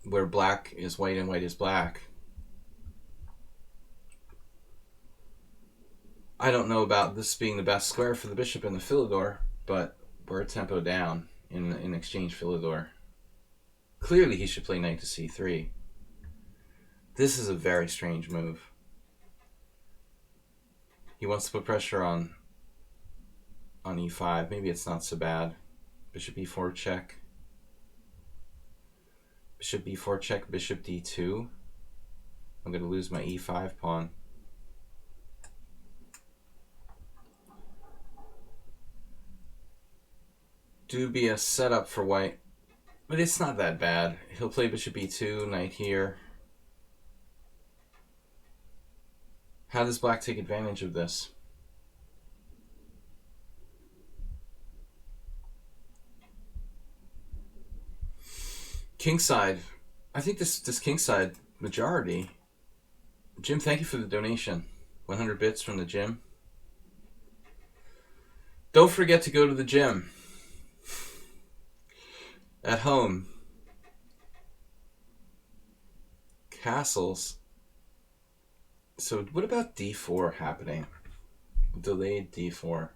Where black is white and white is black. I don't know about this being the best square for the bishop in the Philidor, but we're a tempo down in exchange Philidor. Clearly he should play knight to c3. This is a very strange move. He wants to put pressure on e5. Maybe it's not so bad. Bishop e4 check. Bishop b4 check, bishop d2. I'm going to lose my e5 pawn. Dubious setup for white, but it's not that bad. He'll play bishop e2, knight here. How does black take advantage of this? Kingside. I think this kingside majority. Jim, thank you for the donation. 100 bits from the gym. Don't forget to go to the gym. At home. Castles. So what about d4 happening? Delayed d4.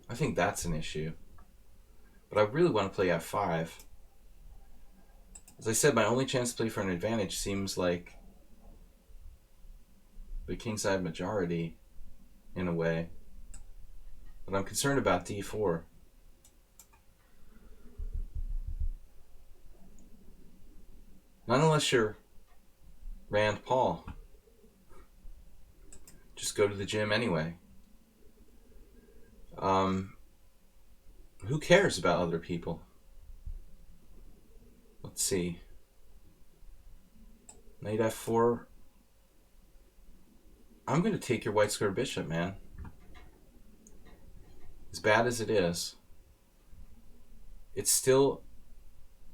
I think that's an issue. But I really want to play f5. As I said, my only chance to play for an advantage seems like the kingside majority in a way. But I'm concerned about d4. Not unless you're Rand Paul. Just go to the gym anyway. Who cares about other people? Let's see. Knight f4. I'm going to take your white square bishop, man. As bad as it is, it's still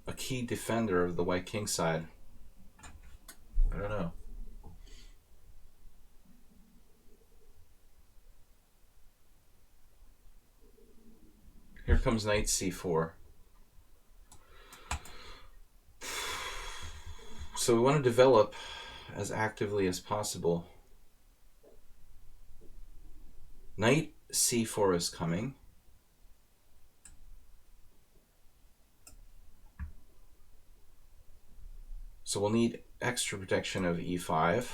a key defender of the white king side. I don't know. Here comes knight c4. So we want to develop as actively as possible. Knight c4 is coming. So we'll need extra protection of e5.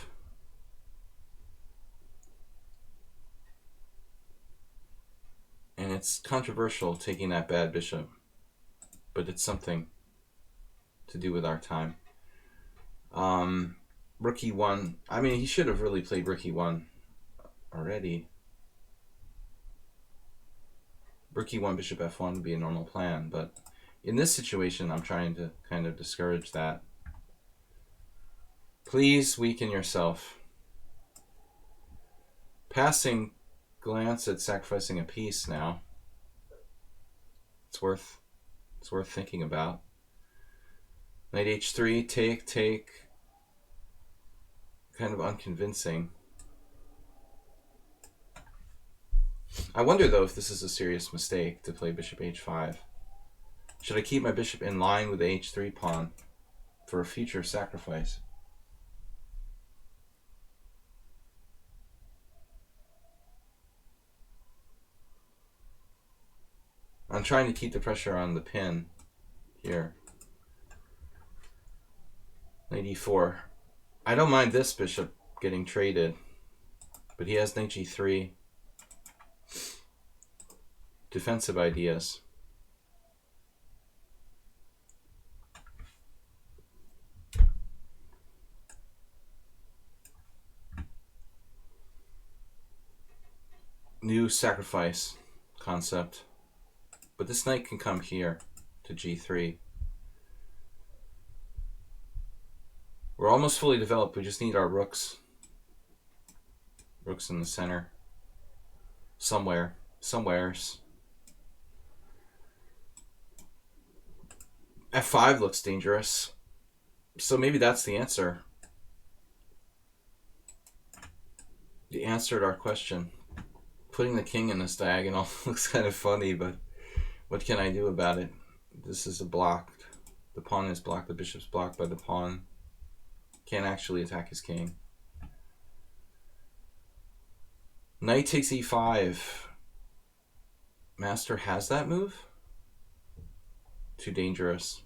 And it's controversial taking that bad bishop, but it's something to do with our time. Rook e1. I mean, he should have really played rook e1 already. Rook e1, bishop f1 would be a normal plan, but in this situation, I'm trying to kind of discourage that. Please weaken yourself. Passing glance at sacrificing a piece now. It's worth thinking about. Knight h3, take. Kind of unconvincing. I wonder though if this is a serious mistake to play bishop h5. Should I keep my bishop in line with the h3 pawn for a future sacrifice? I'm trying to keep the pressure on the pin here. Knight e4. I don't mind this bishop getting traded, but he has knight g3. Defensive ideas. New sacrifice concept. But this knight can come here to g3. We're almost fully developed. We just need our rooks. Rooks in the center. Somewheres. f5 looks dangerous. So maybe that's the answer. The answer to our question. Putting the king in this diagonal looks kind of funny, but what can I do about it? This is a blocked. The pawn is blocked. The bishop's blocked by the pawn. Can't actually attack his king. Knight takes e5. Master has that move? Too dangerous.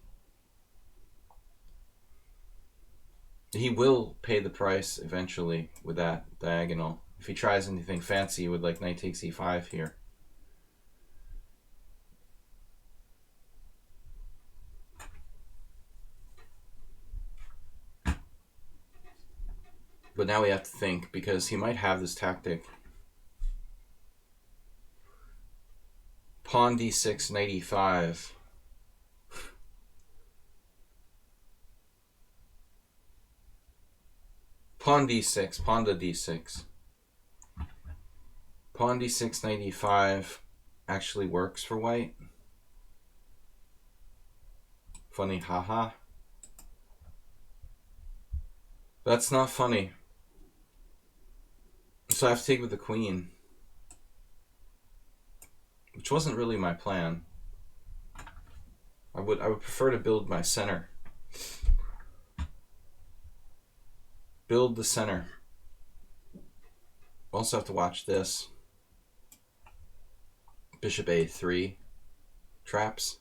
He will pay the price eventually with that diagonal. If he tries anything fancy with like knight takes e5 here. But now we have to think, because he might have this tactic. Pawn d6, knight e5. Pawn d6, pawn to d6. Pawn d6, knight e5 actually works for white. Funny, haha. That's not funny. So I have to take with the queen, which wasn't really my plan. I would prefer to build my center. Build the center. Also have to watch this. Bishop A3 traps.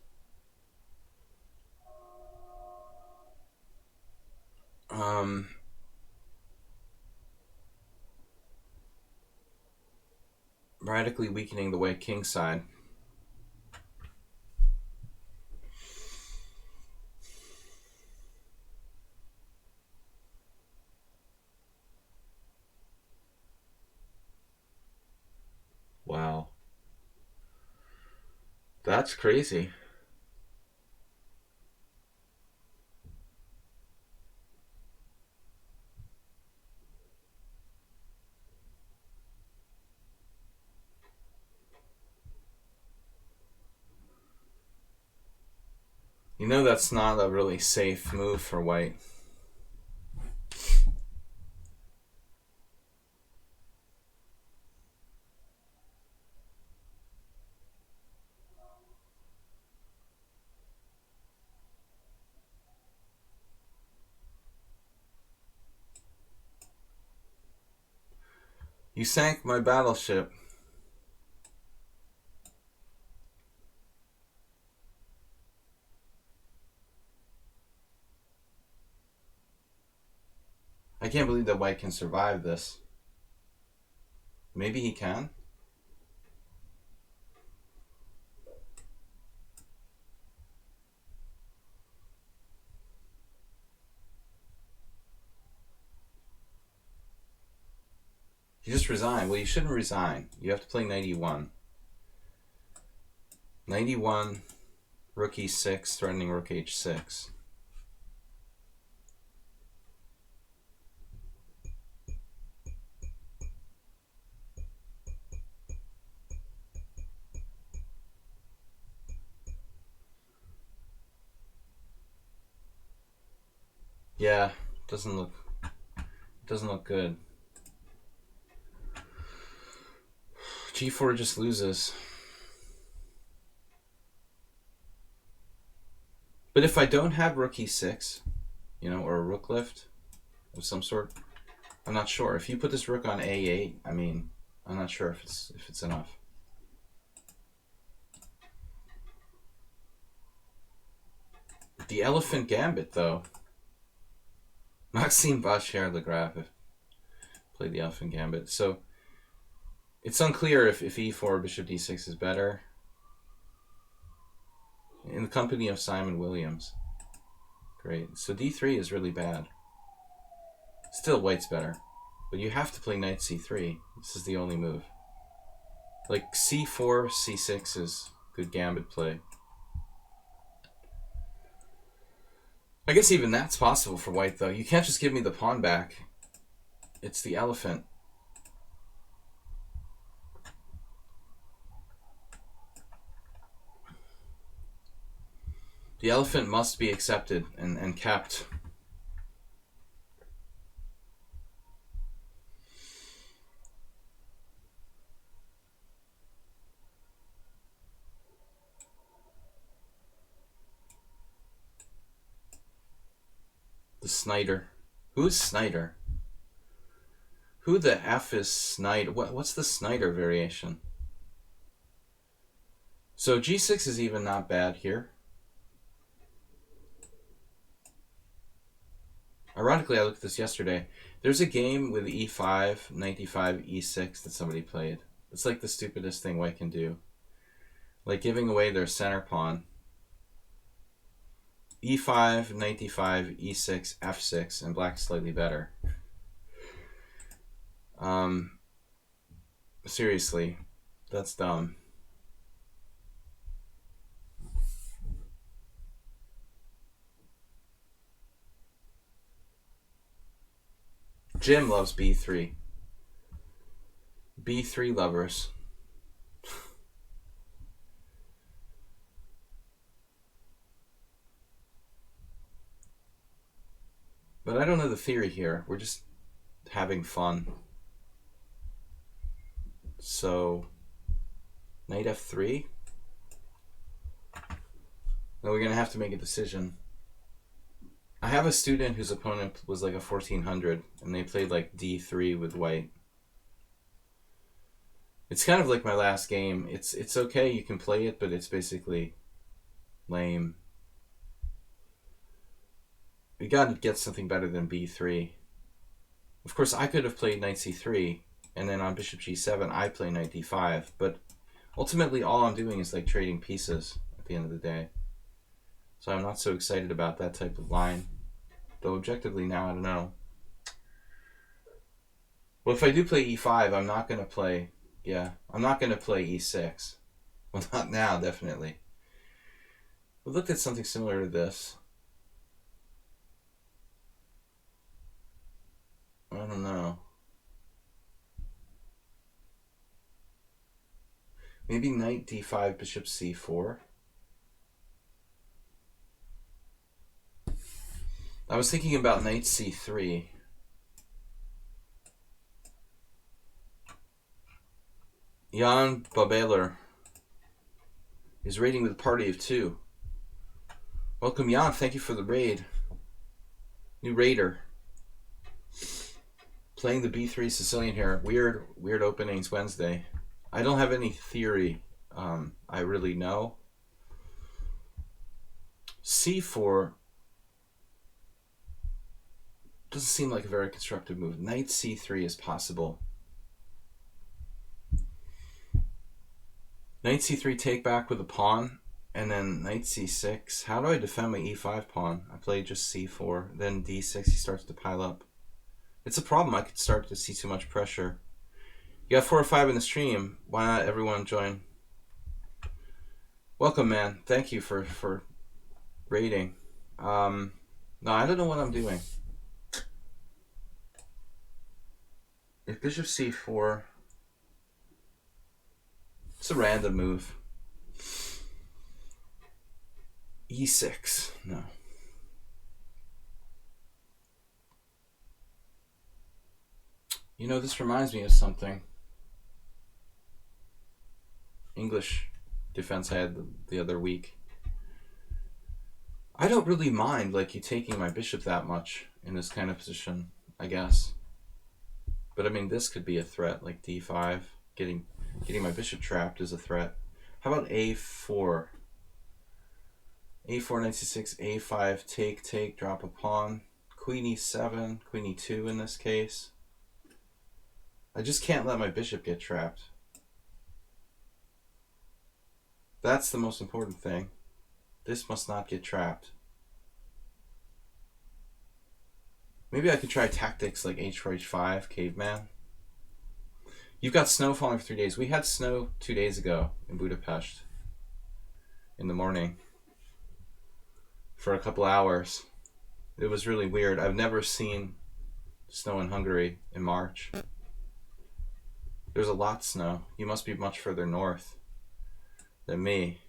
Radically weakening the white king side. Wow. That's crazy. You know that's not a really safe move for white. You sank my battleship. I can't believe that white can survive this. Maybe he can? You just resign. Well, you shouldn't resign. You have to play knight e1. Knight e1, rook e6, threatening rook h6. Yeah, doesn't look good. G4 just loses. But if I don't have rook e6, you know, or a rook lift of some sort, I'm not sure. If you put this rook on a8, I mean, I'm not sure if it's enough. The elephant gambit, though. Maxime Paschall played the elephant gambit. So it's unclear if e4 bishop d6 is better. In the company of Simon Williams. Great. So d3 is really bad. Still, white's better. But you have to play knight c3. This is the only move. Like c4, c6 is good gambit play. I guess even that's possible for white, though. You can't just give me the pawn back. It's the elephant. The elephant must be accepted and kept. The Snyder. Who's Snyder? Who the F is Snyder? What's the Snyder variation? So g6 is even not bad here. Ironically, I looked at this yesterday. There's a game with e5, knight d5, e6 that somebody played. It's like the stupidest thing white can do. Like giving away their center pawn. e5, knight d5, e6, f6, and black's slightly better. Seriously, that's dumb. Jim loves b3. b3 lovers. But I don't know the theory here. We're just having fun. So, knight f3. Now we're going to have to make a decision. I have a student whose opponent was like a 1400, and they played like d3 with white. It's kind of like my last game. It's okay, you can play it, but it's basically lame. We gotta get something better than b3. Of course, I could have played knight c3, and then on bishop g7, I play knight d5, but ultimately all I'm doing is like trading pieces at the end of the day. So I'm not so excited about that type of line. Though objectively now, I don't know. Well, if I do play e5, I'm not going to play... Yeah, I'm not going to play e6. Well, not now, definitely. We looked at something similar to this. I don't know. Maybe knight d5, bishop c4. I was thinking about knight c3. Jan Babeler is raiding with a party of 2. Welcome, Jan. Thank you for the raid. New raider. Playing the b3 Sicilian here. Weird openings Wednesday. I don't have any theory I really know. c4 doesn't seem like a very constructive move. Knight c3 is possible. Knight c3 take back with a pawn, and then knight c6. How do I defend my e5 pawn? I play just c4, then d6, he starts to pile up. It's a problem. I could start to see too much pressure. You got 4 or 5 in the stream. Why not everyone join? Welcome, man. Thank you for raiding. No, I don't know what I'm doing. If bishop c4, it's a random move. e6, no. You know, this reminds me of something. English defense I had the other week. I don't really mind like you taking my bishop that much in this kind of position, I guess. But I mean, this could be a threat, like d5. Getting my bishop trapped is a threat. How about a4? a4, knight c6, a5, take, drop a pawn. Queen e7, queen e2 in this case. I just can't let my bishop get trapped. That's the most important thing. This must not get trapped. Maybe I could try tactics like h4, h5, caveman. You've got snow falling for 3 days. We had snow 2 days ago in Budapest in the morning for a couple hours. It was really weird. I've never seen snow in Hungary in March. There's a lot of snow. You must be much further north than me,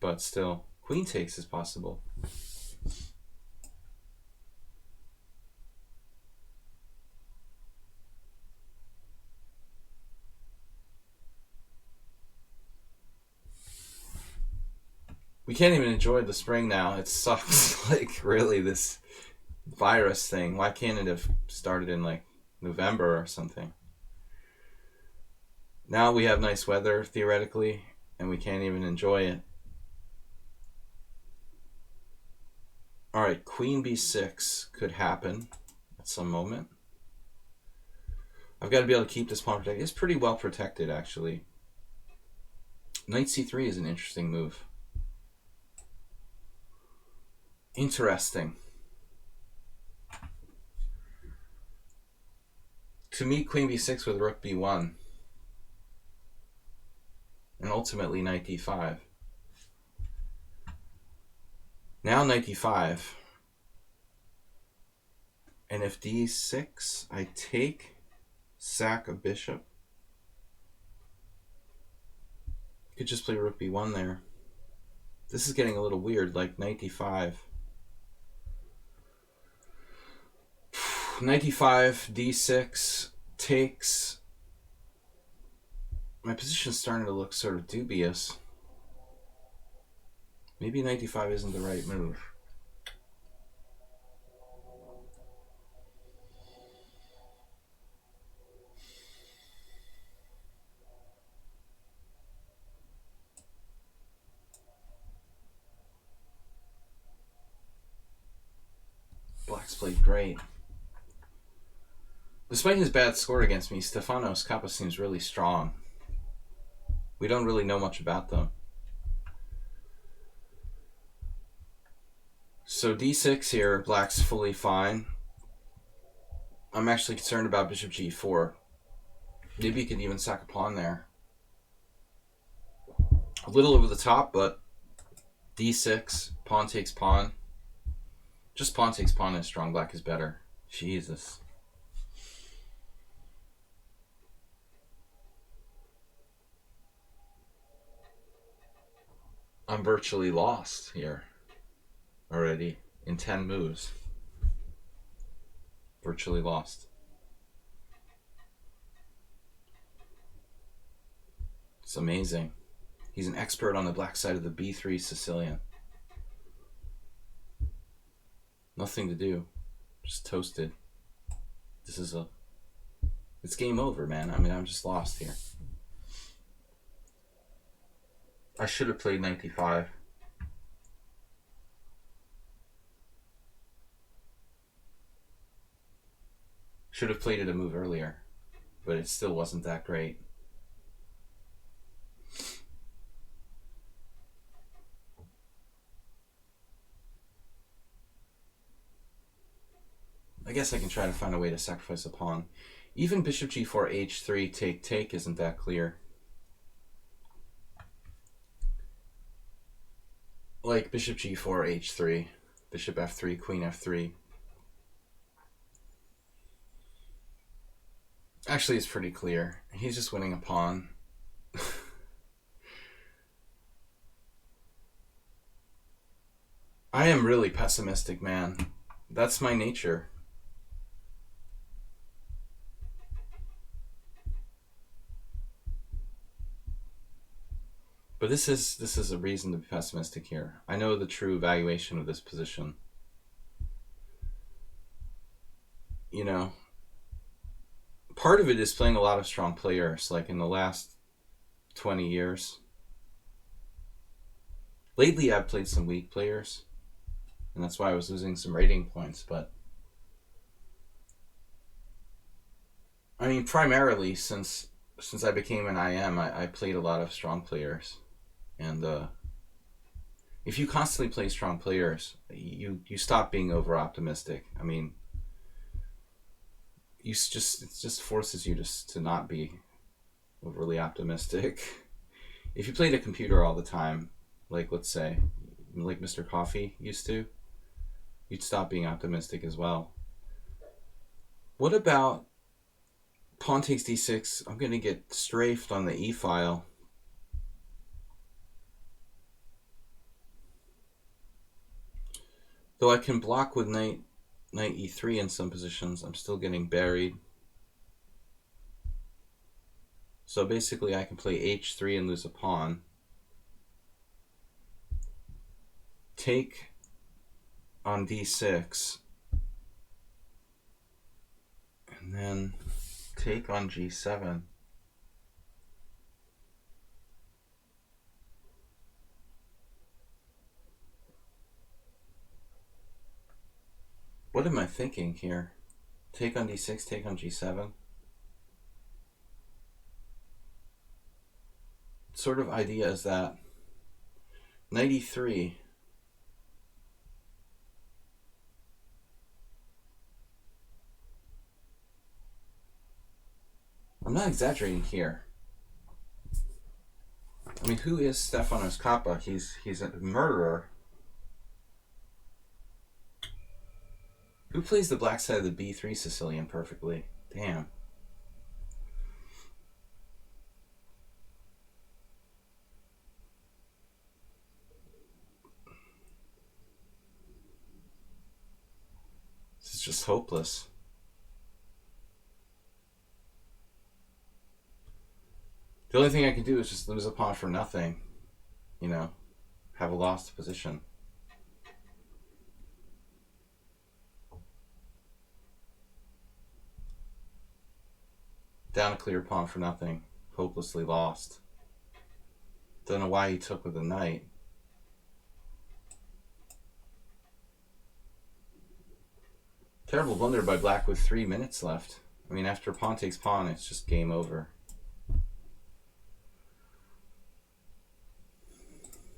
but still, queen takes is possible. We can't even enjoy the spring now. It sucks. Like, really, this virus thing. Why can't it have started in, like, November or something? Now we have nice weather, theoretically, and we can't even enjoy it. Alright, queen b6 could happen at some moment. I've got to be able to keep this pawn protected. It's pretty well protected, actually. Knight c3 is an interesting move. Interesting. To meet queen b6 with rook b1. And ultimately knight d5. Now knight d5. And if d6, I take, sack a bishop. Could just play rook b1 there. This is getting a little weird, like knight d5. Knight d5, d6, takes. My position's starting to look sort of dubious. Maybe knight d5 isn't the right move. Black's played great. Despite his bad score against me, Stefanos Kappa seems really strong. We don't really know much about them. So d6 here, black's fully fine. I'm actually concerned about bishop g4. Maybe you could even sack a pawn there. A little over the top, but d6, pawn takes pawn. Just pawn takes pawn is strong, black is better. Jesus. I'm virtually lost here already in 10 moves. Virtually lost. It's amazing. He's an expert on the black side of the b3 Sicilian. Nothing to do. Just toasted. It's game over, man. I mean, I'm just lost here. I should have played knight d5. Should have played it a move earlier, but it still wasn't that great. I guess I can try to find a way to sacrifice a pawn. Even bishop g4, h3, take isn't that clear. Like bishop g4, h3, bishop f3, queen f3. Actually, it's pretty clear. He's just winning a pawn. I am really pessimistic, man. That's my nature. But this is a reason to be pessimistic here. I know the true evaluation of this position. You know, part of it is playing a lot of strong players, like in the last 20 years. Lately, I've played some weak players, and that's why I was losing some rating points, but I mean, primarily since I became an IM, I played a lot of strong players. And if you constantly play strong players, you stop being over optimistic. I mean, it just forces you to not be overly optimistic. If you played a computer all the time, like let's say, like Mr. Coffee used to, you'd stop being optimistic as well. What about pawn takes d6? I'm going to get strafed on the e file. Though I can block with knight e3 in some positions, I'm still getting buried. So basically I can play h3 and lose a pawn. Take on d6. And then take on g7. What am I thinking here? Take on d6, take on g7. What sort of idea is that? Knight e3. I'm not exaggerating here. I mean, who is Stefanos Kappa? He's a murderer. Who plays the black side of the b3 Sicilian perfectly? Damn. This is just hopeless. The only thing I can do is just lose a pawn for nothing, you know, have a lost position. Down a clear pawn for nothing, hopelessly lost. Don't know why he took with the knight. Terrible blunder by black with 3 minutes left. I mean, after pawn takes pawn, it's just game over.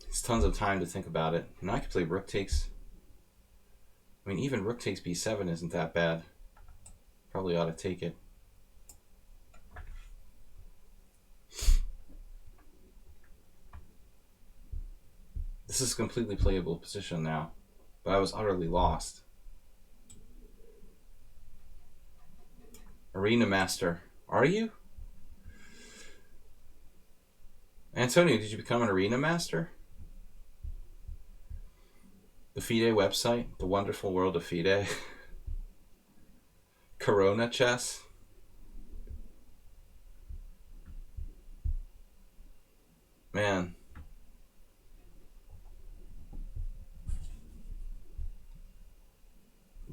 There's tons of time to think about it. Now I could play rook takes. I mean, even rook takes b7 isn't that bad. Probably ought to take it. This is a completely playable position now, but I was utterly lost. Arena Master. Are you? Antonio, did you become an Arena Master? The FIDE website, the wonderful world of FIDE. Corona chess. Man.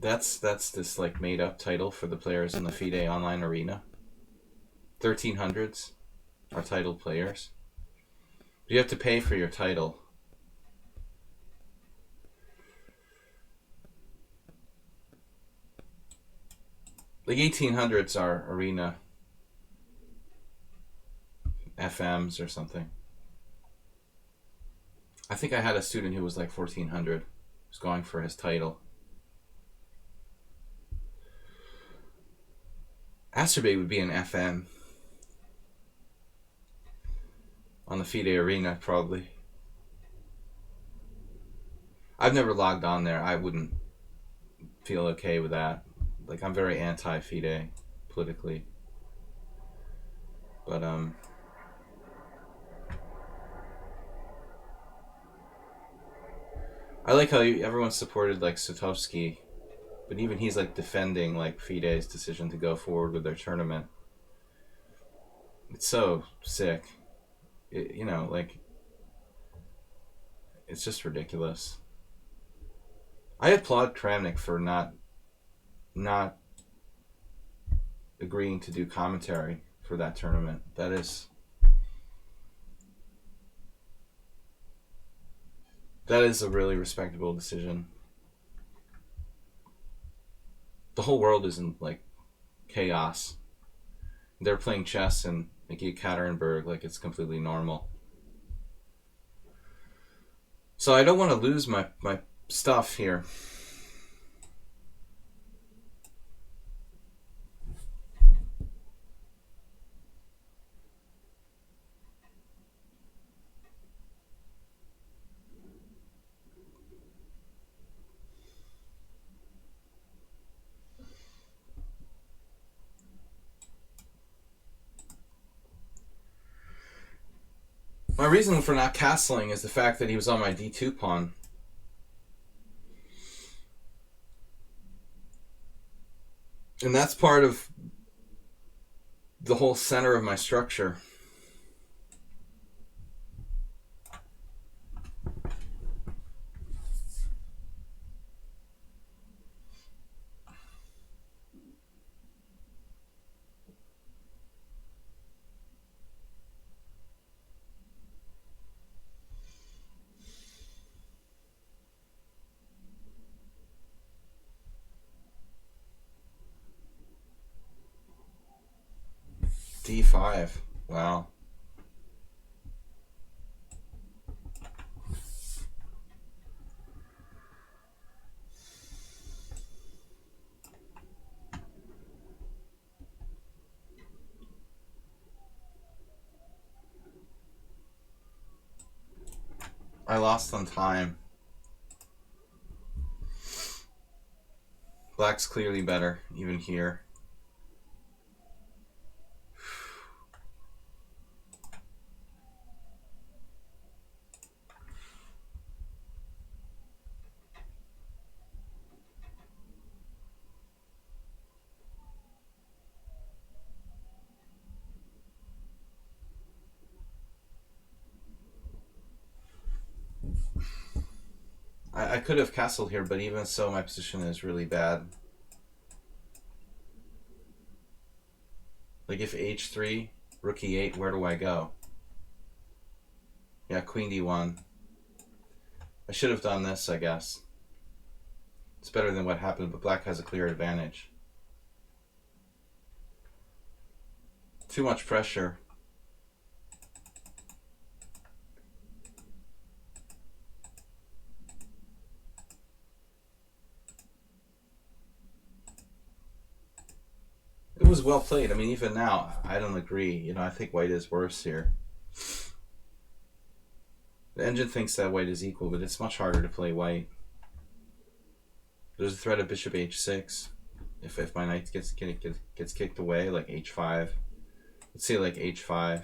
That's this like made up title for the players in the FIDE online arena. 1300s are titled players. You have to pay for your title. Like 1800s are arena FMs or something. I think I had a student who was like 1400, who's going for his title. Asterbay would be an FM on the FIDE arena, probably. I've never logged on there. I wouldn't feel okay with that. Like, I'm very anti-FIDE politically. But, I like how everyone supported, like, Sutovsky, but even he's, like, defending, like, FIDE's decision to go forward with their tournament. It's so sick. You know, like, it's just ridiculous. I applaud Kramnik for not agreeing to do commentary for that tournament. That is a really respectable decision. The whole world is in like chaos. They're playing chess in like Ekaterinburg like it's completely normal. So I don't want to lose my stuff here. My reason for not castling is the fact that he was on my d2 pawn. And that's part of the whole center of my structure. D5. Wow. I lost on time. Black's clearly better, even here. I could have castled here, but even so, my position is really bad. Like if h3, rook e8, where do I go? Yeah, queen d1. I should have done this, I guess. It's better than what happened, but black has a clear advantage. Too much pressure. It was well played. I mean, even now, I don't agree. You know, I think white is worse here. The engine thinks that white is equal, but it's much harder to play white. There's a threat of bishop h6. If my knight gets kicked away, like h5. Let's say like h5.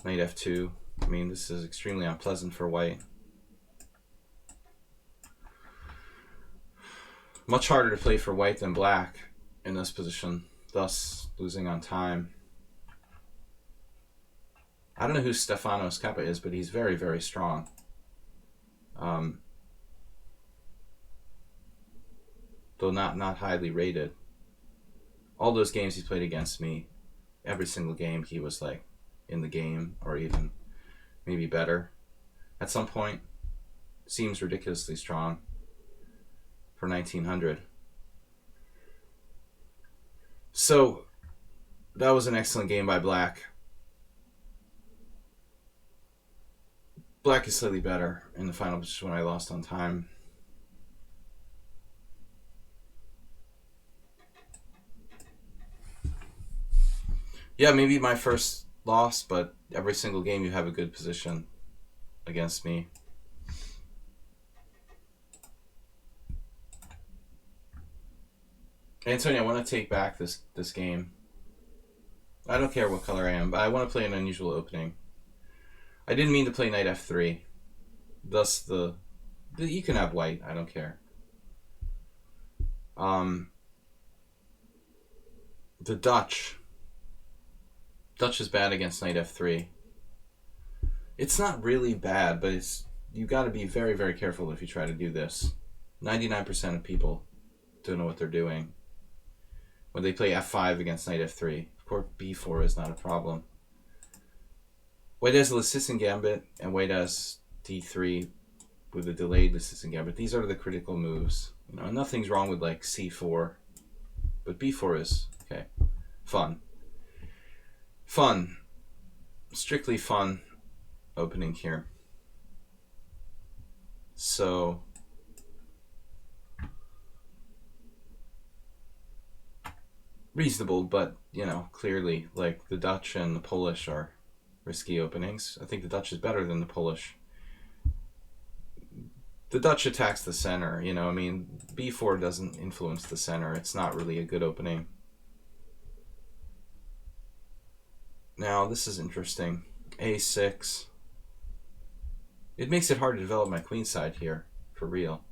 Knight f2. I mean, this is extremely unpleasant for white. Much harder to play for white than black in this position, thus losing on time. I don't know who Stefanos Kappa is, but he's very, very strong. Though not highly rated. All those games he's played against me, every single game he was like in the game, or even maybe better at some point. Seems ridiculously strong for 1900. So that was an excellent game by black. Black is slightly better in the final position when I lost on time. Yeah, maybe my first loss, but every single game you have a good position against me. Antonio, I want to take back this game. I don't care what color I am, but I want to play an unusual opening. I didn't mean to play knight f3. Thus you can have white, I don't care. The Dutch is bad against knight f3. It's not really bad, but you got to be very, very careful if you try to do this. 99% of people don't know what they're doing when they play f5 against knight f3. Of course, b4 is not a problem. White has the Lichess gambit, and white has d3 with a delayed Lichess gambit. These are the critical moves. You know, nothing's wrong with like c4, but b4 is okay. Fun, strictly fun opening here. So reasonable, but you know, clearly like the Dutch and the Polish are risky openings. I think the Dutch is better than the Polish. The Dutch attacks the center, you know, I mean, b4 doesn't influence the center. It's not really a good opening. Now, this is interesting. a6. It makes it hard to develop my queen side here, for real.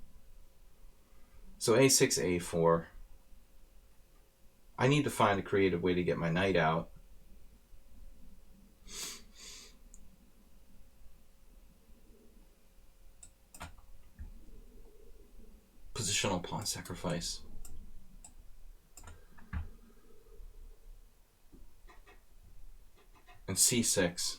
So a6, a4. I need to find a creative way to get my knight out. Positional pawn sacrifice. And c6.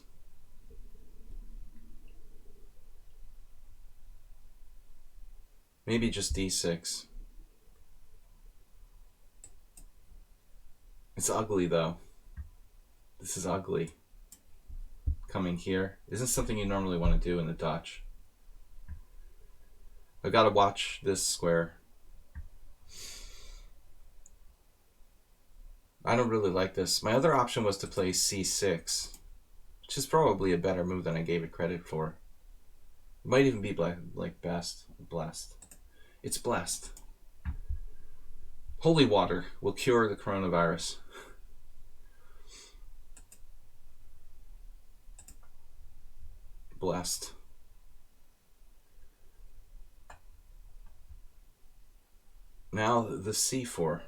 Maybe just d6. It's ugly though. This is ugly. Coming here isn't something you normally want to do in the Dutch. I've got to watch this square. I don't really like this. My other option was to play c6, which is probably a better move than I gave it credit for. It might even be blessed. It's blessed. Holy water will cure the coronavirus. Blessed. Now the c4.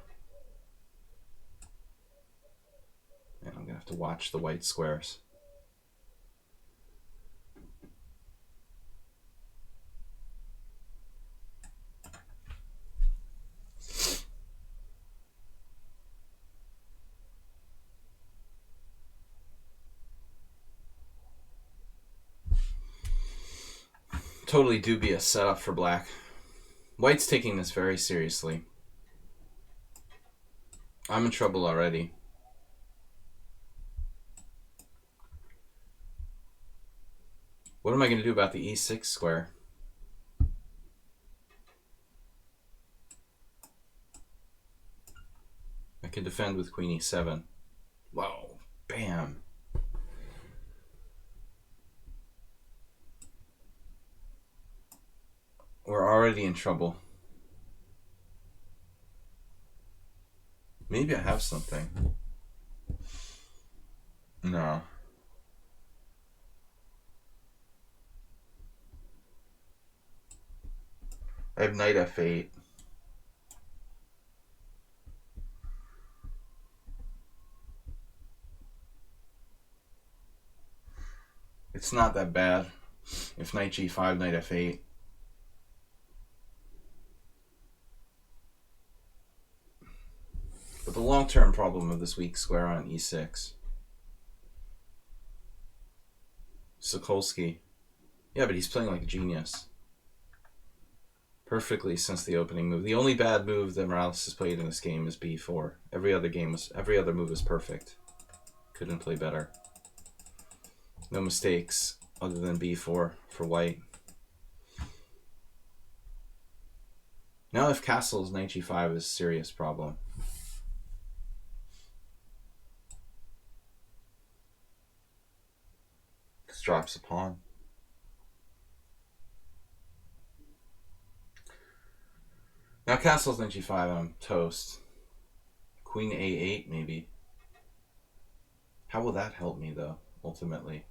And I'm going to have to watch the white squares. Totally dubious setup for black. White's taking this very seriously. I'm in trouble already. What am I going to do about the e6 square? I can defend with queen e7. Whoa, bam. We're already in trouble. Maybe I have something. No. I have knight f8. It's not that bad. If knight g5, knight f8. But the long-term problem of this weak square on e6. Sokolsky. Yeah, but he's playing like a genius. Perfectly since the opening move. The only bad move that Morales has played in this game is b4. Every other move is perfect. Couldn't play better. No mistakes other than b4 for white. Now if castles, knight g5 is a serious problem. This drops a pawn. Now castles, knight g5, I'm toast. Queen a8 maybe. How will that help me though, ultimately?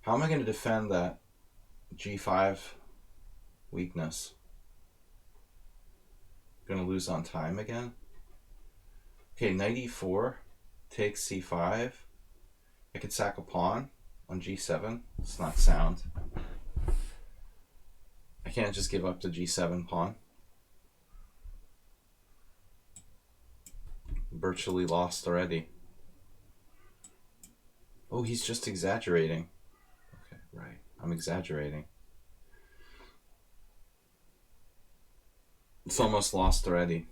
How am I going to defend that g5 weakness? Going to lose on time again? Okay, knight e4 takes c5. I could sack a pawn on g7. It's not sound. I can't just give up the g7 pawn. Virtually lost already. Oh, he's just exaggerating. Okay, right. I'm exaggerating. It's almost lost already.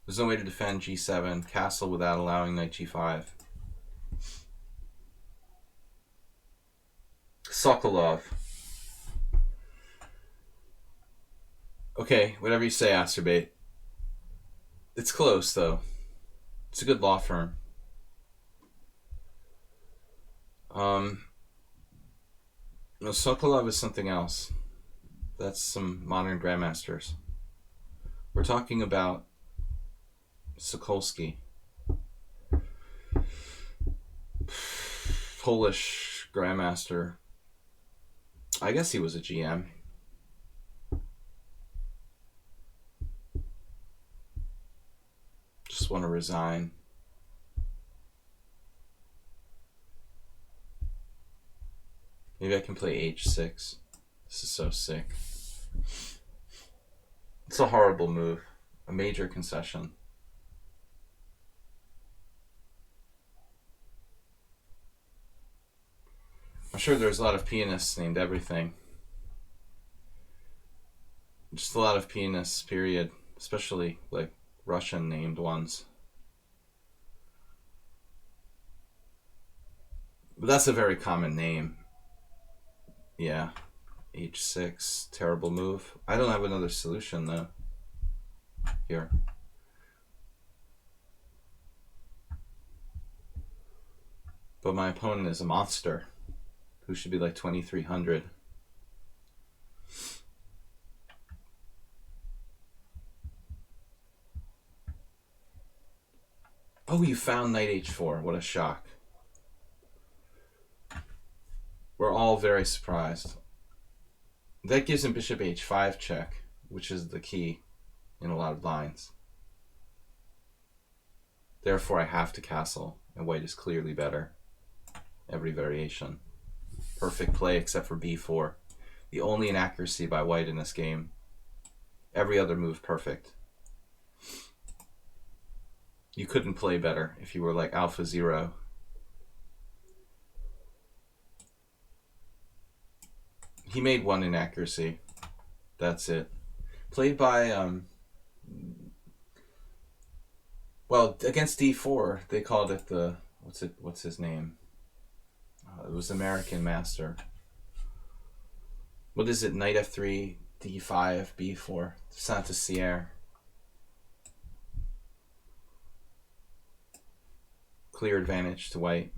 There's no way to defend g7 castle without allowing knight g5. Sokolov. Okay, whatever you say, Asterbait. It's close, though. It's a good law firm. No, Sokolov is something else. That's some modern grandmasters. We're talking about Sokolsky. Polish grandmaster. I guess he was a GM. Just want to resign. Maybe I can play h6. This is so sick. It's a horrible move. A major concession. I'm sure there's a lot of pianists named everything. Just a lot of pianists, period. Especially, like, Russian named ones. But that's a very common name. Yeah. h6. Terrible move. I don't have another solution, though. Here. But my opponent is a monster who should be like 2300. Oh, you found knight h4. What a shock. We're all very surprised. That gives him bishop h5 check, which is the key in a lot of lines. Therefore, I have to castle, and white is clearly better. Every variation. Perfect play except for b4. The only inaccuracy by white in this game. Every other move perfect. You couldn't play better if you were like Alpha Zero. He made one inaccuracy. That's it. Played by well, against D4, they called it the what's his name? It was American Master. What is it? Knight F3, D5, B4. Saint-Cyr. Clear advantage to white.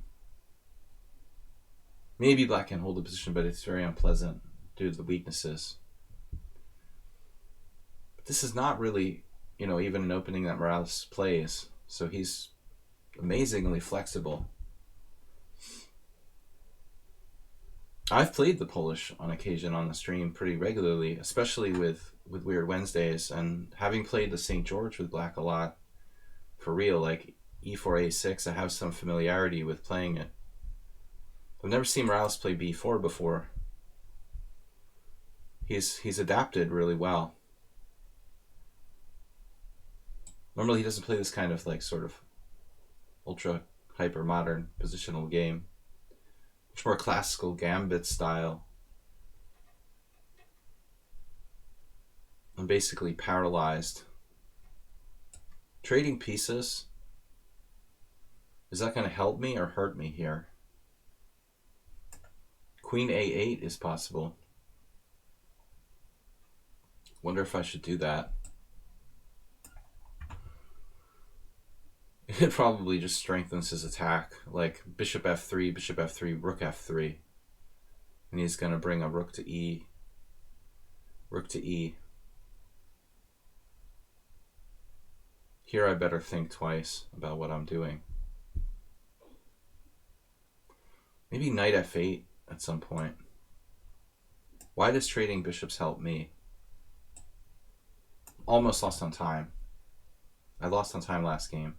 Maybe black can hold the position, but it's very unpleasant due to the weaknesses. But this is not really, even an opening that Morales plays. So he's amazingly flexible. I've played the Polish on occasion on the stream pretty regularly, especially with Weird Wednesdays, and having played the St. George with black a lot, for real, like E4, A6, I have some familiarity with playing it. I've never seen Morales play B4 before. He's adapted really well. Normally he doesn't play this kind of like sort of ultra hyper modern positional game. Much more classical gambit style. I'm basically paralyzed. Trading pieces. Is that going to help me or hurt me here? Queen A8 is possible. Wonder if I should do that. It probably just strengthens his attack. Like bishop F3, rook F3. And he's going to bring a rook to E. Rook to E. Here I better think twice about what I'm doing. Maybe knight F8 at some point. Why does trading bishops help me? Almost lost on time. I lost on time last game.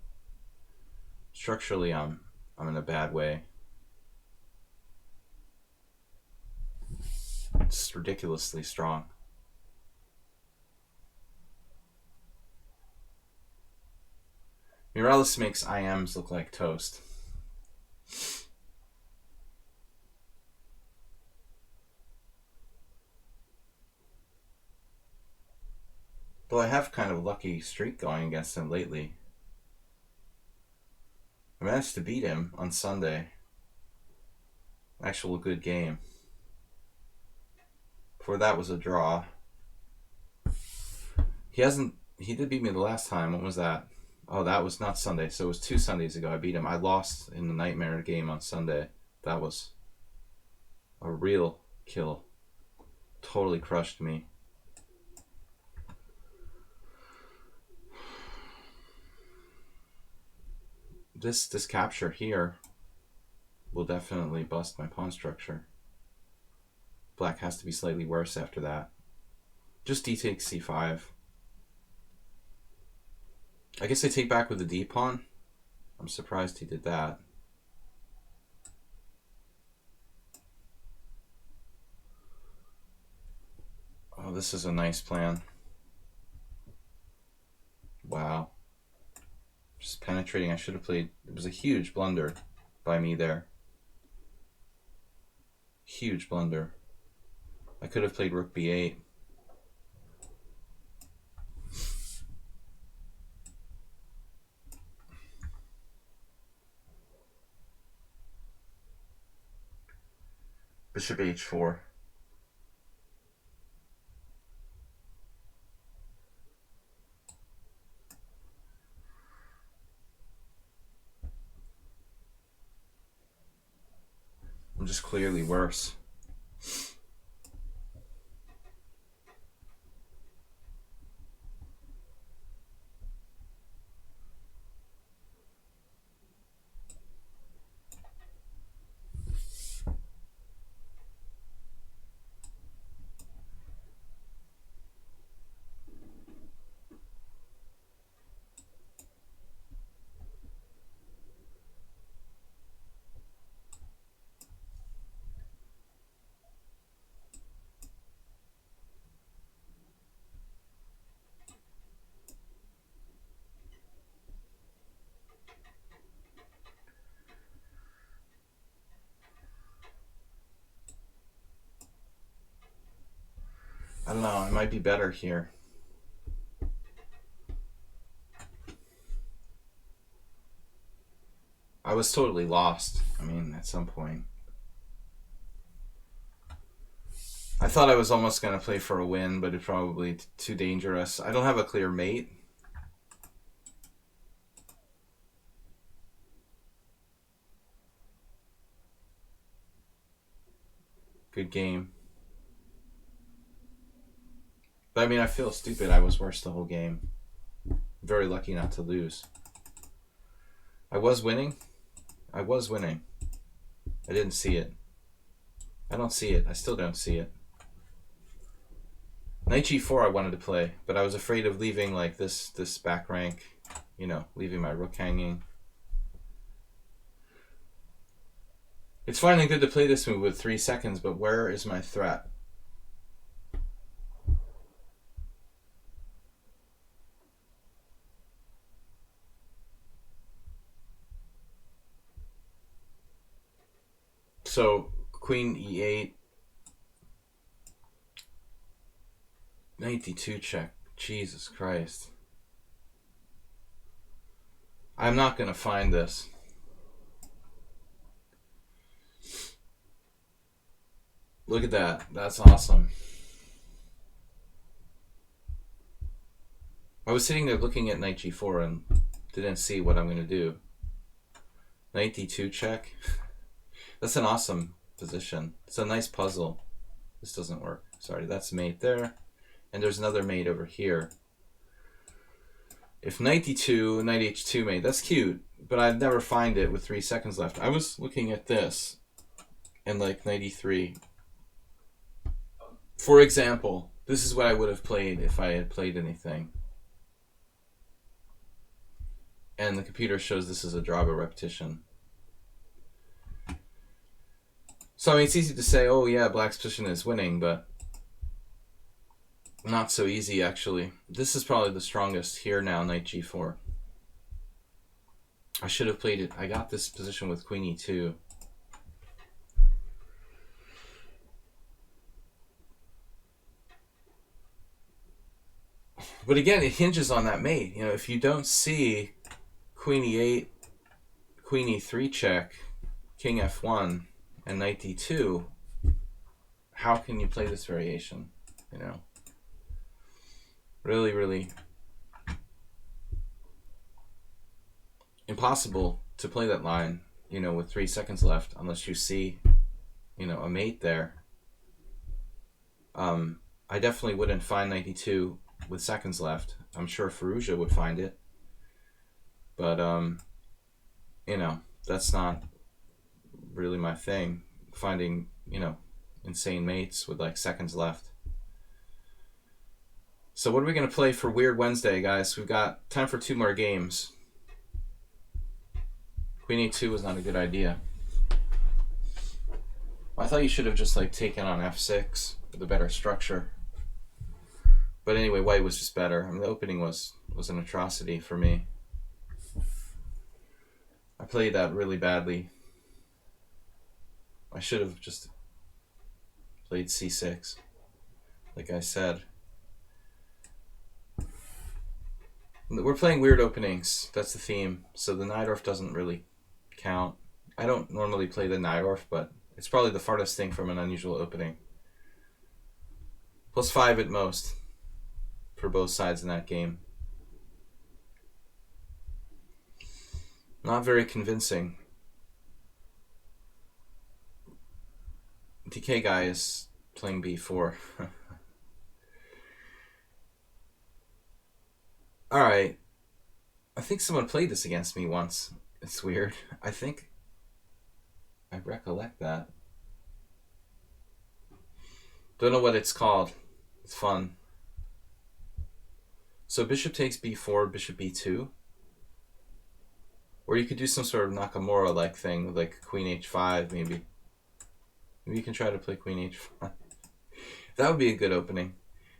Structurally, I'm in a bad way. It's ridiculously strong. Morales makes IMs look like toast. Though I have kind of a lucky streak going against him lately. I managed to beat him on Sunday. Actual good game. Before that was a draw. He did beat me the last time. When was that? Oh, that was not Sunday. So it was 2 Sundays ago I beat him. I lost in the Nightmare game on Sunday. That was a real kill. Totally crushed me. This capture here will definitely bust my pawn structure. Black has to be slightly worse after that. Just d takes c5. I guess I take back with the d pawn. I'm surprised he did that. Oh, this is a nice plan. Wow. Just penetrating. I should have played. It was a huge blunder by me there. Huge blunder. I could have played rook b8. Bishop h4. I'm just clearly worse. I don't know, it might be better here. I was totally lost, I mean, at some point. I thought I was almost going to play for a win, but it's probably too dangerous. I don't have a clear mate. Good game. But I mean, I feel stupid. I was worse the whole game. Very lucky not to lose. I was winning. I was winning. I didn't see it. I don't see it. I still don't see it. Knight g4 I wanted to play, but I was afraid of leaving like this back rank, you know, leaving my rook hanging. It's fine and good to play this move with 3 seconds, but where is my threat? So, queen e8, knight d2 check. Jesus Christ. I'm not going to find this. Look at that. That's awesome. I was sitting there looking at knight g4 and didn't see what I'm going to do. Knight d2 check. That's an awesome position. It's a nice puzzle. This doesn't work. Sorry, that's mate there. And there's another mate over here. If knight d2, knight h2 mate, that's cute. But I'd never find it with 3 seconds left. I was looking at this. And like knight e3. For example, this is what I would have played if I had played anything. And the computer shows this is a draw by repetition. So I mean, it's easy to say, oh yeah, black's position is winning, but not so easy actually. This is probably the strongest here now, knight g4. I should have played it. I got this position with queen e2. But again, it hinges on that mate. You know, if you don't see queen e8, queen e3 check, king f1, and knight d2, how can you play this variation? You know, really, really impossible to play that line, you know, with 3 seconds left, unless you see, you know, a mate there. I definitely wouldn't find knight d2 with seconds left. I'm sure Firouzja would find it, but you know, that's not really my thing, finding, you know, insane mates with like seconds left. So what are we going to play for Weird Wednesday, guys? We've got time for 2 more games. Queen e2 was not a good idea. I thought you should have just like taken on f6 with a better structure. But anyway, white was just better. I mean, the opening was an atrocity for me. I played that really badly. I should have just played c6, like I said. We're playing weird openings. That's the theme. So the Najdorf doesn't really count. I don't normally play the Najdorf, but it's probably the farthest thing from an unusual opening. +5 at most for both sides in that game. Not very convincing. DK guy is playing b4. Alright. I think someone played this against me once. It's weird. I think I recollect that. Don't know what it's called. It's fun. So bishop takes b4, bishop b2. Or you could do some sort of Nakamura-like thing, like queen h5 maybe. Maybe you can try to play queen h5. That would be a good opening.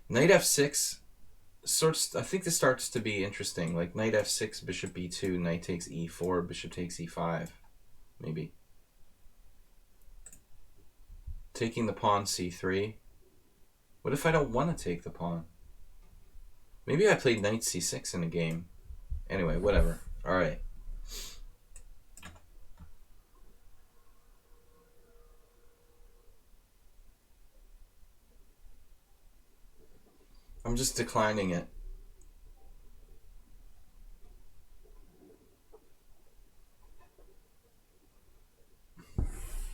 Knight f6 sorts. I think this starts to be interesting. Like knight f6, bishop b2, knight takes e4, bishop takes e5. Maybe. Taking the pawn c3. What if I don't want to take the pawn? Maybe I played knight c6 in a game. Anyway, whatever. Alright. I'm just declining it.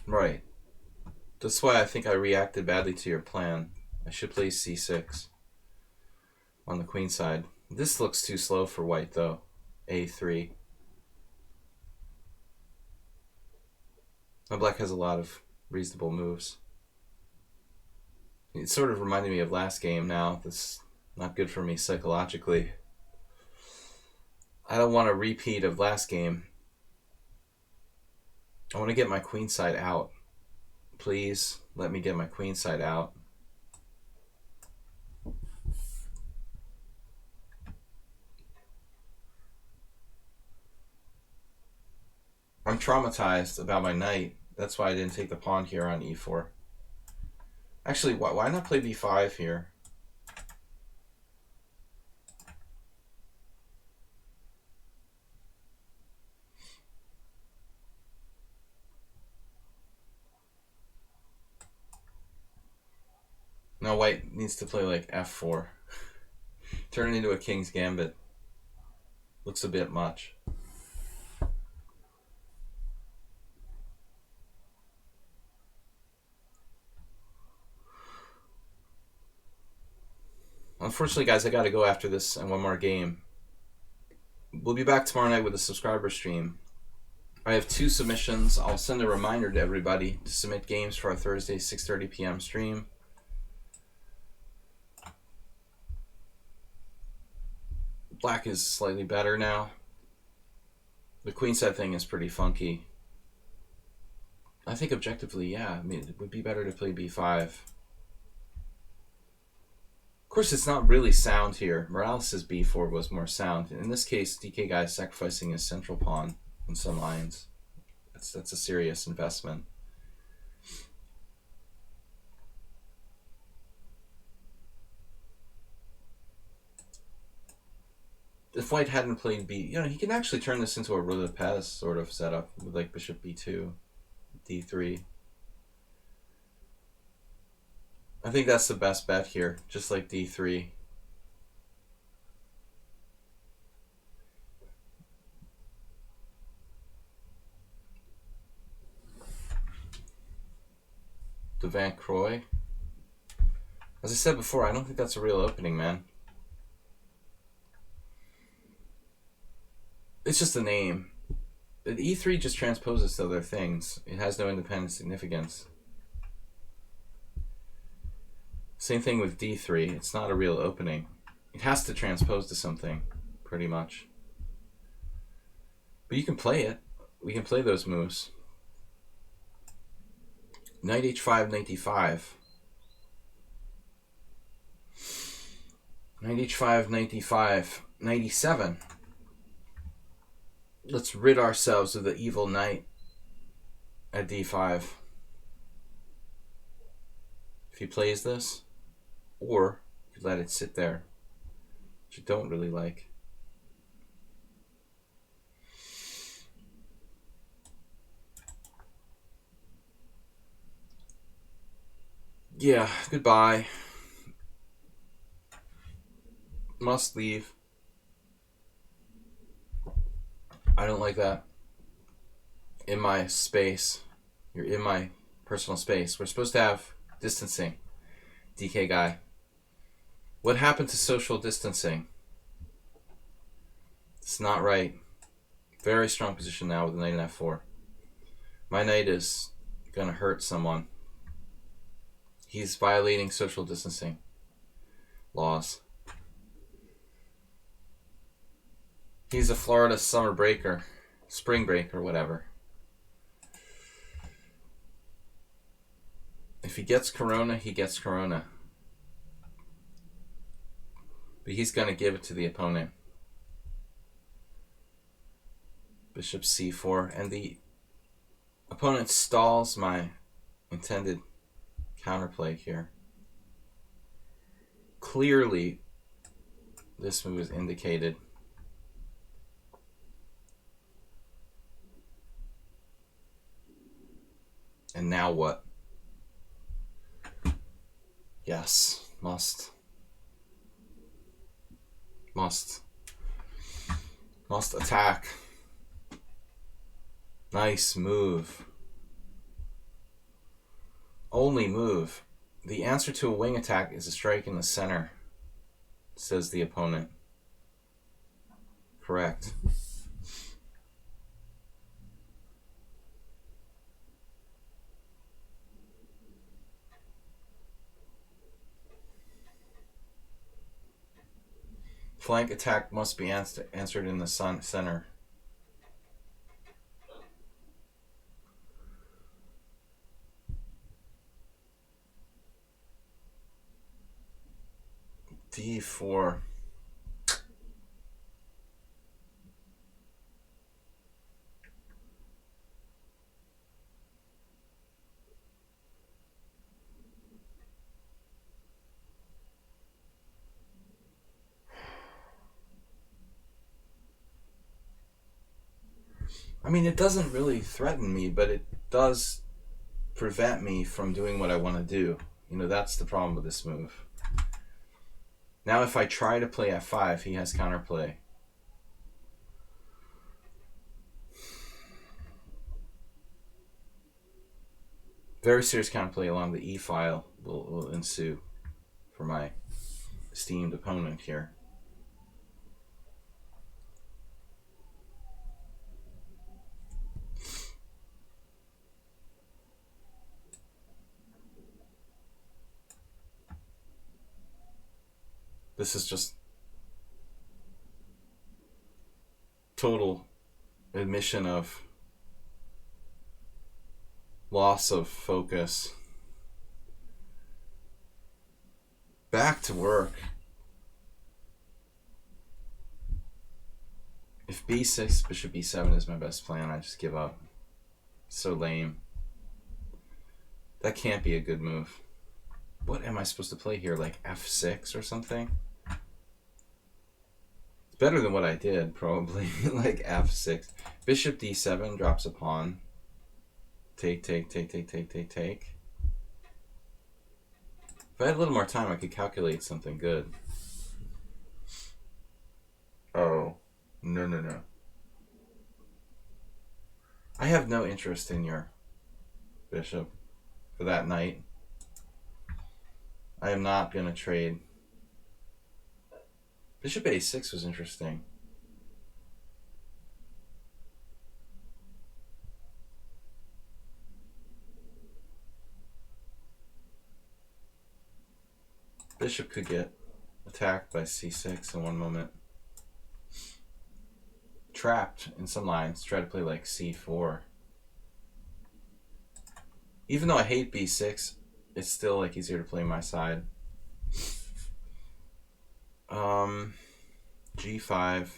Right. That's why I think I reacted badly to your plan. I should play c6 on the queen side. This looks too slow for white, though. a3. My black has a lot of reasonable moves. It sort of reminded me of last game now. That's not good for me psychologically. I don't want a repeat of last game. I want to get my queen side out. Please let me get my queen side out. I'm traumatized about my knight. That's why I didn't take the pawn here on e4. Actually, why not play b5 here? No, white needs to play like f4. Turn it into a king's gambit. Looks a bit much. Unfortunately, guys, I gotta go after this and one more game. We'll be back tomorrow night with a subscriber stream. I have 2 submissions. I'll send a reminder to everybody to submit games for our Thursday 6:30 p.m. stream. Black is slightly better now. The queenside thing is pretty funky. I think objectively, yeah. I mean, it would be better to play b5. Of course, it's not really sound here. Morales' b4 was more sound. In this case, DK Guy is sacrificing his central pawn in some lines. That's a serious investment. If white hadn't played b, he can actually turn this into a roue de Pez sort of setup with like bishop b2, d3. I think that's the best bet here, just like d3. De Van Croy. As I said before, I don't think that's a real opening, man. It's just a name. The e3 just transposes to other things. It has no independent significance. Same thing with d3. It's not a real opening. It has to transpose to something, pretty much. But you can play it. We can play those moves. Knight h5, knight d5. Knight h5, knight d5, knight e7. Let's rid ourselves of the evil knight at d5. If he plays this, or you let it sit there, which I don't really like. Yeah, goodbye. Must leave. I don't like that. In my space. You're in my personal space. We're supposed to have distancing. DK Guy. What happened to social distancing? It's not right. Very strong position now with the knight in f4. My knight is gonna hurt someone. He's violating social distancing laws. He's a Florida summer breaker, spring break or whatever. If he gets corona, he gets corona. But he's going to give it to the opponent. Bishop c4, and the opponent stalls my intended counterplay here. Clearly, this move is indicated. And now what? Yes, must. Must attack. Nice move. Only move. The answer to a wing attack is a strike in the center, says the opponent. Correct. Flank attack must be answered in the center. D4. I mean, it doesn't really threaten me, but it does prevent me from doing what I want to do. You know, that's the problem with this move. Now if I try to play f5, he has counterplay. Very serious counterplay along the e file will ensue for my esteemed opponent here. This is just total admission of loss of focus. Back to work. If b6, bishop b7 is my best plan, I just give up. So lame. That can't be a good move. What am I supposed to play here? Like f6 or something? It's better than what I did, probably. Like f6. Bishop d7 drops a pawn. Take. If I had a little more time, I could calculate something good. Oh, no. I have no interest in your bishop for that knight. I am not going to trade. Bishop a6 was interesting. Bishop could get attacked by c6 in one moment. Trapped in some lines. Try to play like c4. Even though I hate b6, it's still like easier to play my side. G5,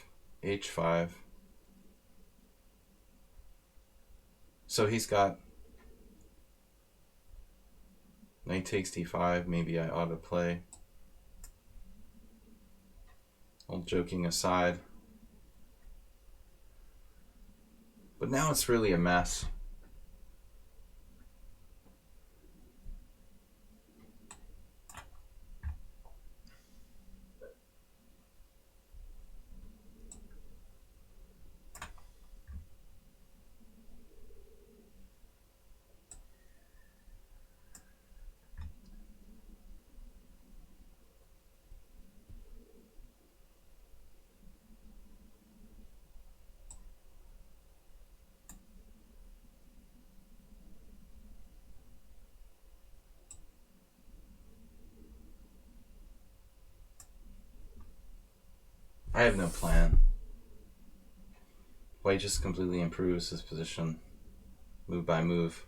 H5. So he's got knight takes d5. Maybe I ought to play. All joking aside. But now it's really a mess. I have no plan. White just completely improves his position, move by move.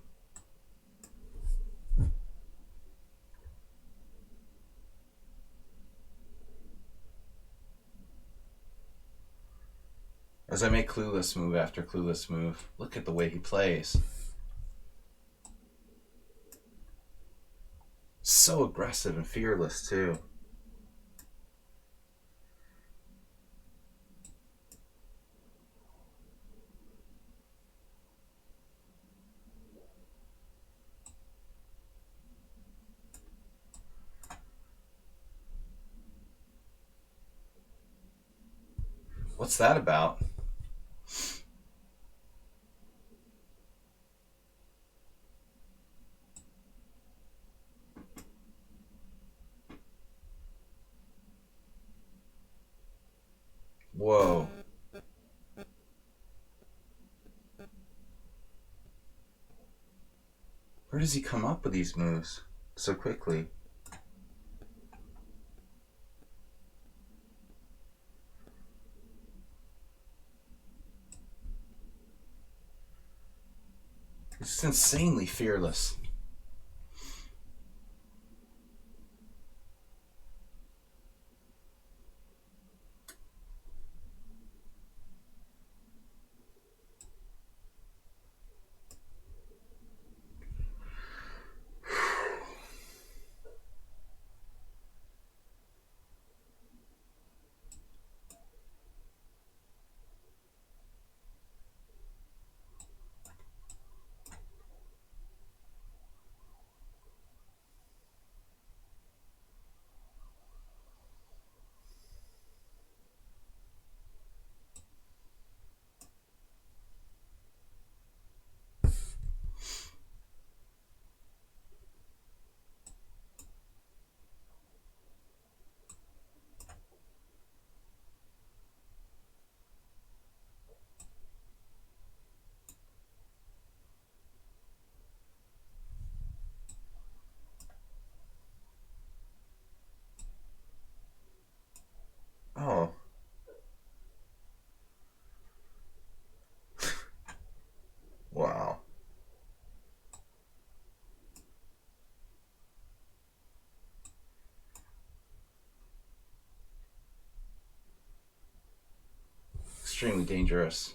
As I make clueless move after clueless move, look at the way he plays. So aggressive and fearless too. What's that about? Whoa. Where does he come up with these moves so quickly? He's just insanely fearless. Oh. Wow. Extremely dangerous.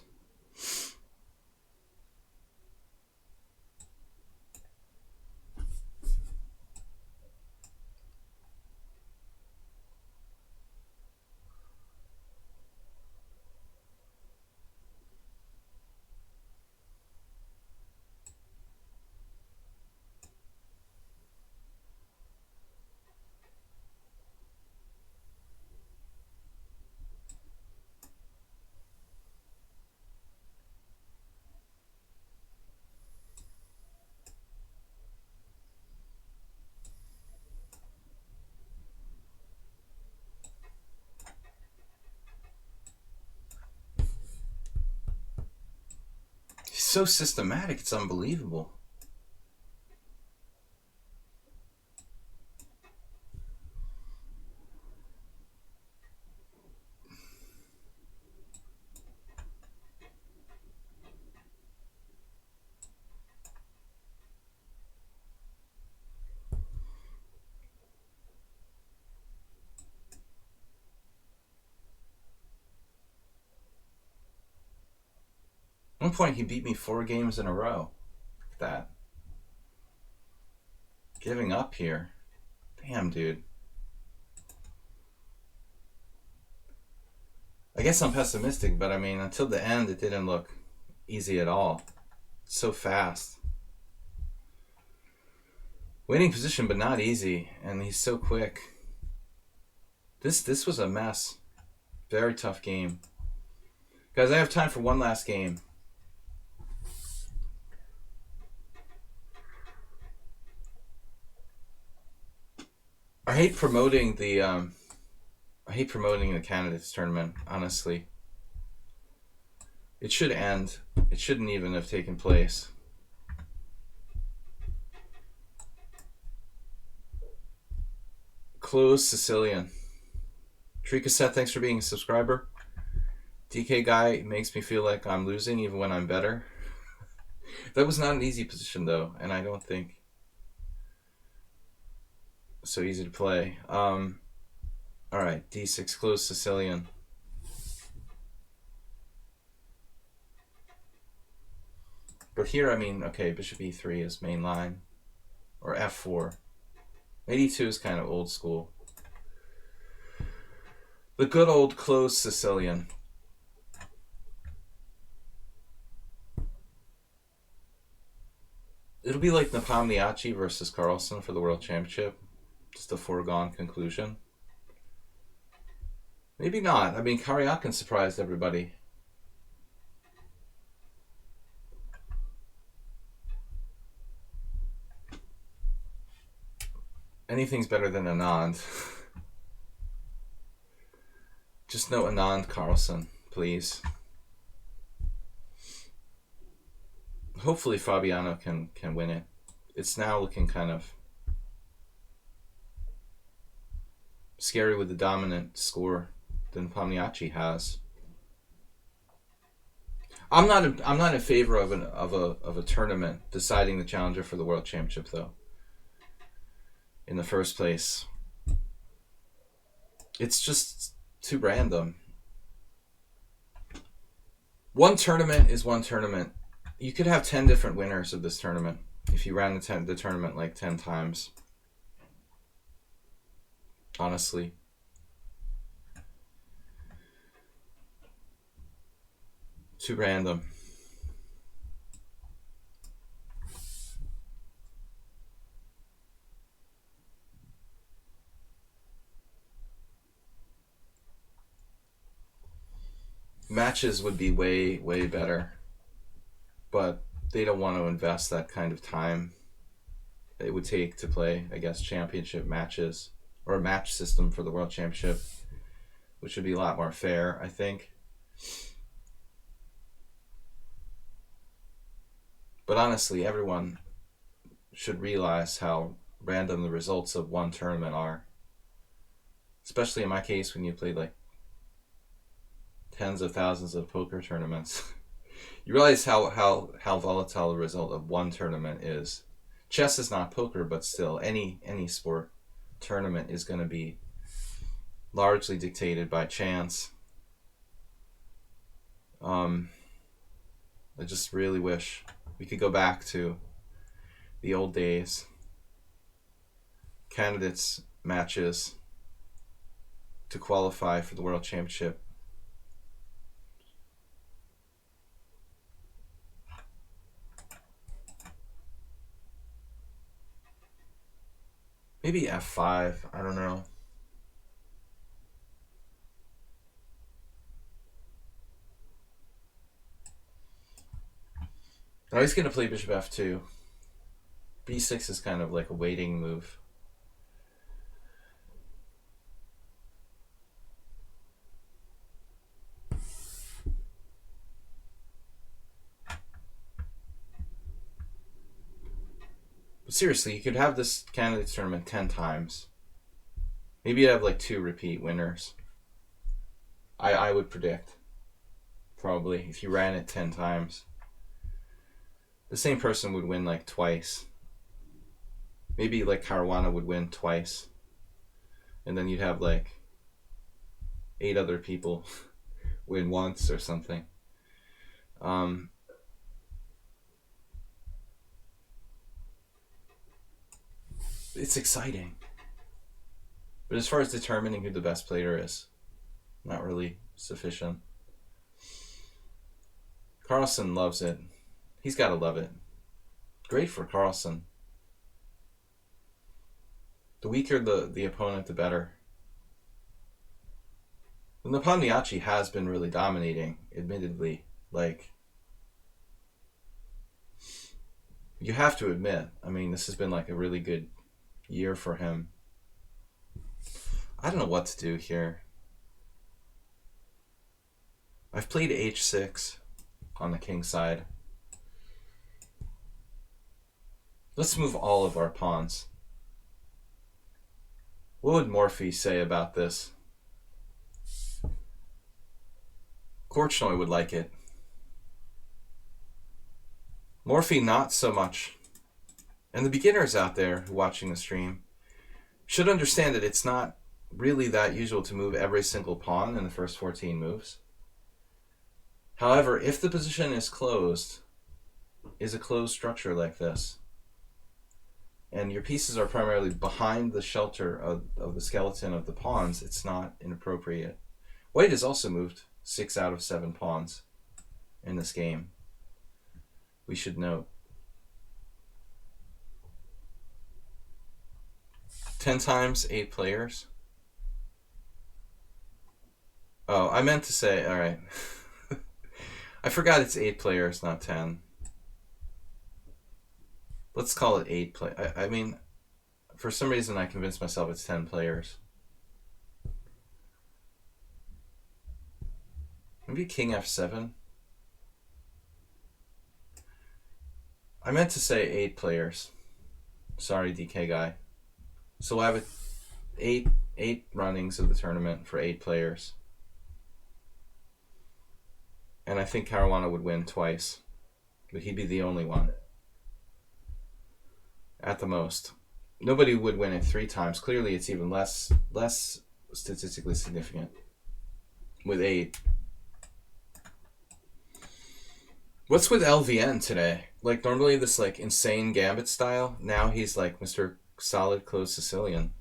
He's so systematic, it's unbelievable. At one point, he beat me 4 games in a row. Look at that. Giving up here. Damn, dude. I guess I'm pessimistic, but I mean, until the end, it didn't look easy at all. It's so fast. Winning position, but not easy, and he's so quick. This was a mess. Very tough game. Guys, I have time for one last game. I hate promoting the candidates tournament, honestly. It should end. It shouldn't even have taken place. Close Sicilian. Tree Cassette, thanks for being a subscriber. DK Guy makes me feel like I'm losing even when I'm better. That was not an easy position though, and I don't think so easy to play. Alright, D6, close Sicilian. But here, I mean, okay, bishop e3 is main line. Or f4. 82 is kind of old school. The good old closed Sicilian. It'll be like Nepomniachtchi versus Carlsen for the World Championship. Just a foregone conclusion. Maybe not. I mean, Karyakin surprised everybody. Anything's better than Anand. Just no Anand Carlsen, please. Hopefully Fabiano can win it. It's now looking kind of scary with the dominant score than Palmiachi has. I'm not in favor of a tournament deciding the challenger for the World Championship though. In the first place, it's just too random. One tournament is one tournament. You could have 10 different winners of this tournament if you ran the tournament like 10 times. Honestly. Too random. Matches would be way, way better. But they don't want to invest that kind of time it would take to play, I guess, championship matches or a match system for the World Championship, which would be a lot more fair, I think. But honestly, everyone should realize how random the results of one tournament are. Especially in my case, when you played like tens of thousands of poker tournaments. You realize how volatile the result of one tournament is. Chess is not poker, but still, any sport tournament is going to be largely dictated by chance. I just really wish we could go back to the old days. Candidates matches to qualify for the World Championship. Maybe F5, I don't know. Now he's going to play bishop F2. B6 is kind of like a waiting move. But seriously, you could have this candidates tournament 10 times. Maybe you'd have like 2 repeat winners. I would predict. Probably, if you ran it 10 times. The same person would win like twice. Maybe like Caruana would win twice. And then you'd have like 8 other people win once or something. It's exciting. But as far as determining who the best player is, not really sufficient. Carlsen loves it. He's got to love it. Great for Carlsen. The weaker the opponent, the better. And the Palmiachi has been really dominating, admittedly. Like, you have to admit, I mean, this has been like a really good year for him. I don't know what to do here. I've played h6 on the king side. Let's move all of our pawns. What would Morphy say about this? Korchnoi would like it. Morphy not so much. And the beginners out there watching the stream should understand that it's not really that usual to move every single pawn in the first 14 moves. However, if the position is closed, is a closed structure like this, and your pieces are primarily behind the shelter of the skeleton of the pawns, it's not inappropriate. White has also moved 6 out of 7 pawns in this game. We should note. 10 times, 8 players. Oh, I meant to say, all right. I forgot it's 8 players, not 10. Let's call it 8 play. I mean, for some reason I convinced myself it's 10 players. Maybe king f7. I meant to say 8 players. Sorry, DK guy. So we'll have eight runnings of the tournament for 8 players. And I think Caruana would win twice. But he'd be the only one. At the most. Nobody would win it 3 times. Clearly it's even less statistically significant. With 8. What's with LVN today? Like normally this like insane gambit style. Now he's like Mr. Solid Closed Sicilian.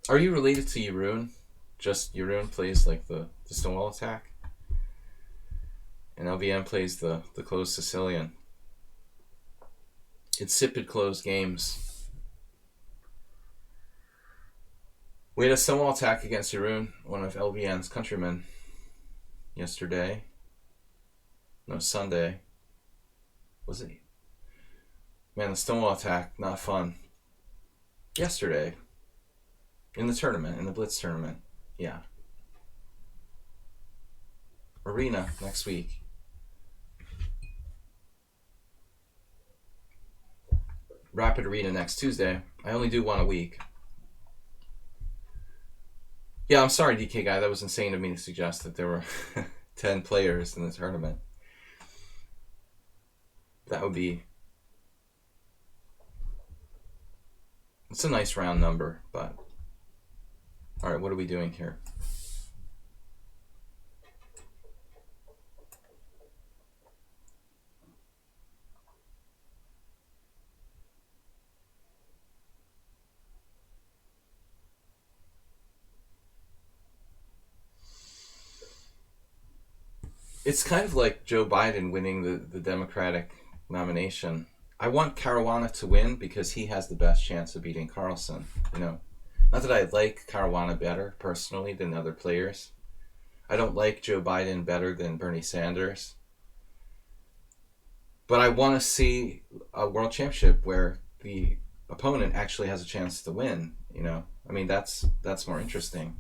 Are you related to Jeroen? Just Jeroen plays like the Stonewall attack. And LVN plays the Closed Sicilian. Insipid closed games. We had a Stonewall attack against Jeroen, one of LVN's countrymen, yesterday. No, Sunday. Was it? Man, the Stonewall attack, not fun. Yesterday. In the tournament, in the Blitz tournament. Yeah. Arena next week. Rapid Arena next Tuesday. I only do one a week. Yeah, I'm sorry, DK guy. That was insane of me to suggest that there were 10 players in the tournament. That would be... It's a nice round number, but... Alright, what are we doing here? It's kind of like Joe Biden winning the Democratic nomination. I want Caruana to win because he has the best chance of beating Carlson, you know. Not that I like Caruana better, personally, than other players. I don't like Joe Biden better than Bernie Sanders. But I want to see a world championship where the opponent actually has a chance to win, you know. I mean, that's more interesting.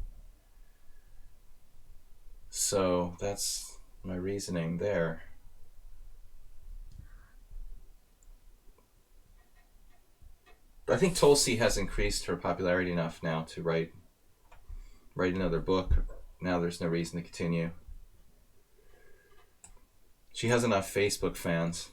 So that's my reasoning there. I think Tulsi has increased her popularity enough now to write another book. Now there's no reason to continue. She has enough Facebook fans.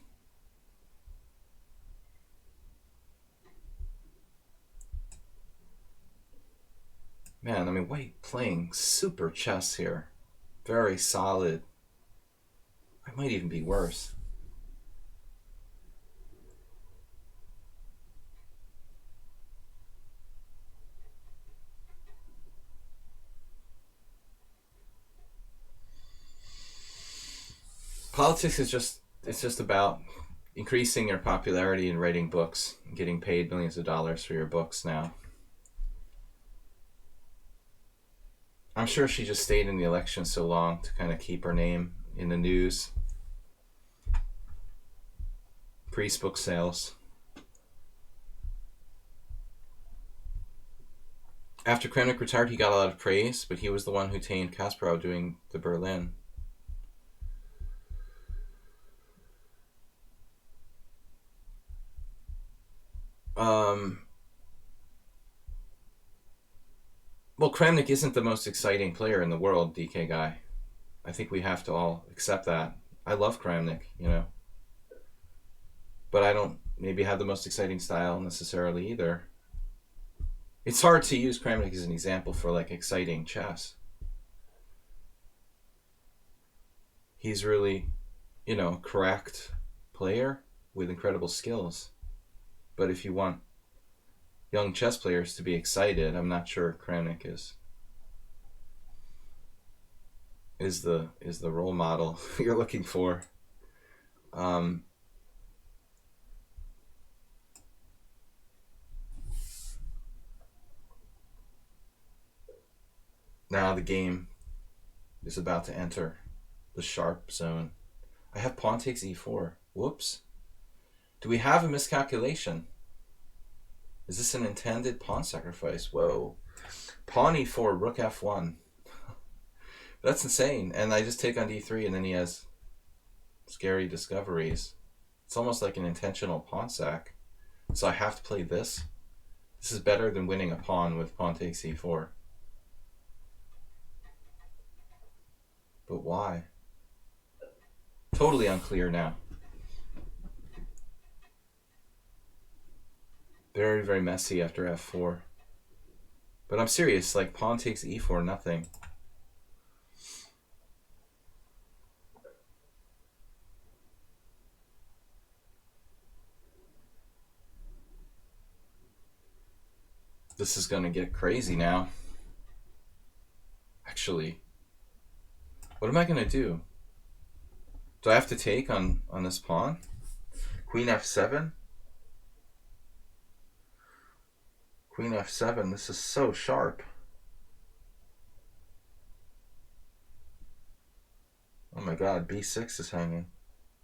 Man, I mean, White playing super chess here. Very solid. It might even be worse. Politics is just about increasing your popularity and writing books and getting paid millions of dollars for your books now. I'm sure she just stayed in the election so long to kind of keep her name in the news. Increase book sales. After Kramnik retired, he got a lot of praise, but he was the one who tamed Kasparov doing the Berlin. Well, Kramnik isn't the most exciting player in the world, DK guy. I think we have to all accept that. I love Kramnik, you know. But I don't maybe have the most exciting style necessarily either. It's hard to use Kramnik as an example for like exciting chess. He's really, you know, a correct player with incredible skills. But if you want young chess players to be excited, I'm not sure Kramnik is the role model you're looking for. Now the game is about to enter the sharp zone. I have pawn takes e4. Whoops. Do we have a miscalculation? Is this an intended pawn sacrifice? Whoa. Pawn e4, rook f1. That's insane. And I just take on d3 and then he has scary discoveries. It's almost like an intentional pawn sack. So I have to play this. This is better than winning a pawn with pawn takes e4. But why? Totally unclear now. Very, very messy after f4. But I'm serious, like pawn takes e4, nothing. This is going to get crazy now. Actually, what am I going to do? Do I have to take on this pawn? Queen f7? Queen f7, this is so sharp. Oh my god, b6 is hanging.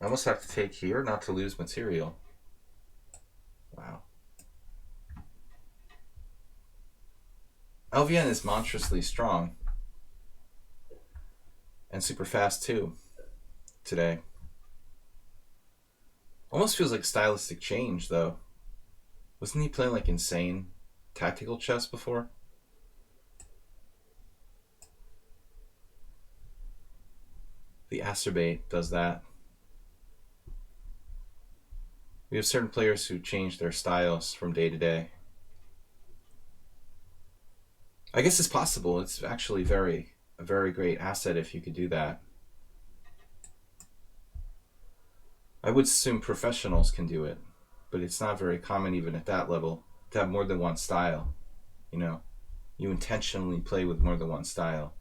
I almost have to take here not to lose material. Wow. LVN is monstrously strong. And super fast too, today. Almost feels like stylistic change though. Wasn't he playing like insane tactical chess before? The acerbate does that. We have certain players who change their styles from day to day. I guess it's possible. It's actually a very great asset if you could do that. I would assume professionals can do it, but it's not very common even at that level to have more than one style. You know, you intentionally play with more than one style.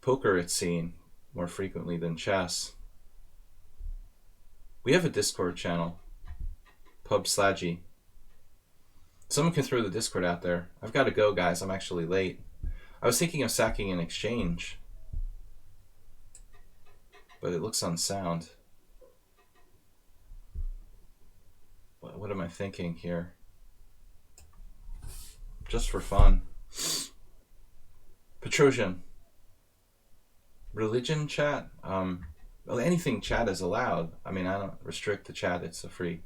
Poker, it's seen more frequently than chess. We have a Discord channel, Pub Slaggy. Someone can throw the Discord out there. I've got to go, guys. I'm actually late. I was thinking of sacking an exchange, but it looks unsound. What am I thinking here? Just for fun. Petrosian. Religion chat? Well, anything chat is allowed. I mean, I don't restrict the chat. It's a free